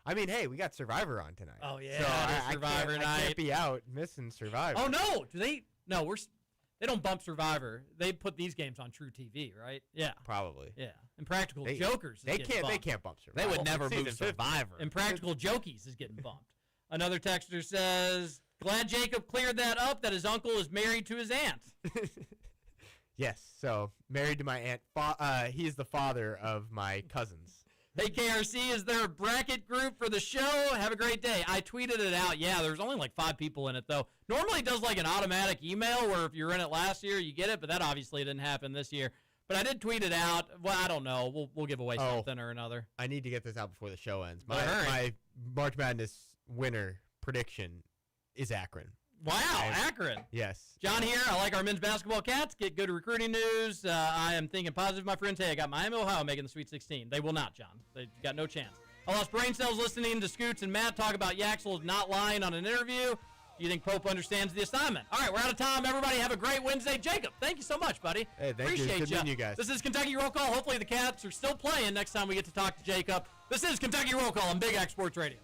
I mean, hey, we got Survivor on tonight. Oh, yeah, so it is Survivor I night. can't be out missing Survivor. Oh, no. Do they? No, they don't bump Survivor. They put these games on True TV, right? Yeah. Probably. Yeah. And Practical Jokers is getting bumped. They can't bump Survivor. They would never Season move 50. Survivor. And Practical Jokies is getting bumped. Another texter says, glad Jacob cleared that up, that his uncle is married to his aunt. Yes, so married to my aunt. He is the father of my cousins. Hey, KRC, is there a bracket group for the show? Have a great day. I tweeted it out. Yeah, there's only like 5 people in it, though. Normally it does like an automatic email where if you're in it last year, you get it, but that obviously didn't happen this year. But I did tweet it out. Well, I don't know. We'll give away something or another. I need to get this out before the show ends. All right. My March Madness winner prediction is Akron. Wow, Akron. Yes. John here. I like our men's basketball Cats. Get good recruiting news. I am thinking positive, my friends. Hey, I got Miami, Ohio making the Sweet 16. They will not, John. They've got no chance. I lost brain cells listening to Scoots and Matt talk about Yaxel not lying on an interview. Do you think Pope understands the assignment? All right, we're out of time. Everybody have a great Wednesday. Jacob, thank you so much, buddy. Hey, thank you. Good meeting you guys. This is Kentucky Roll Call. Hopefully the Cats are still playing next time we get to talk to Jacob. This is Kentucky Roll Call on Big X Sports Radio.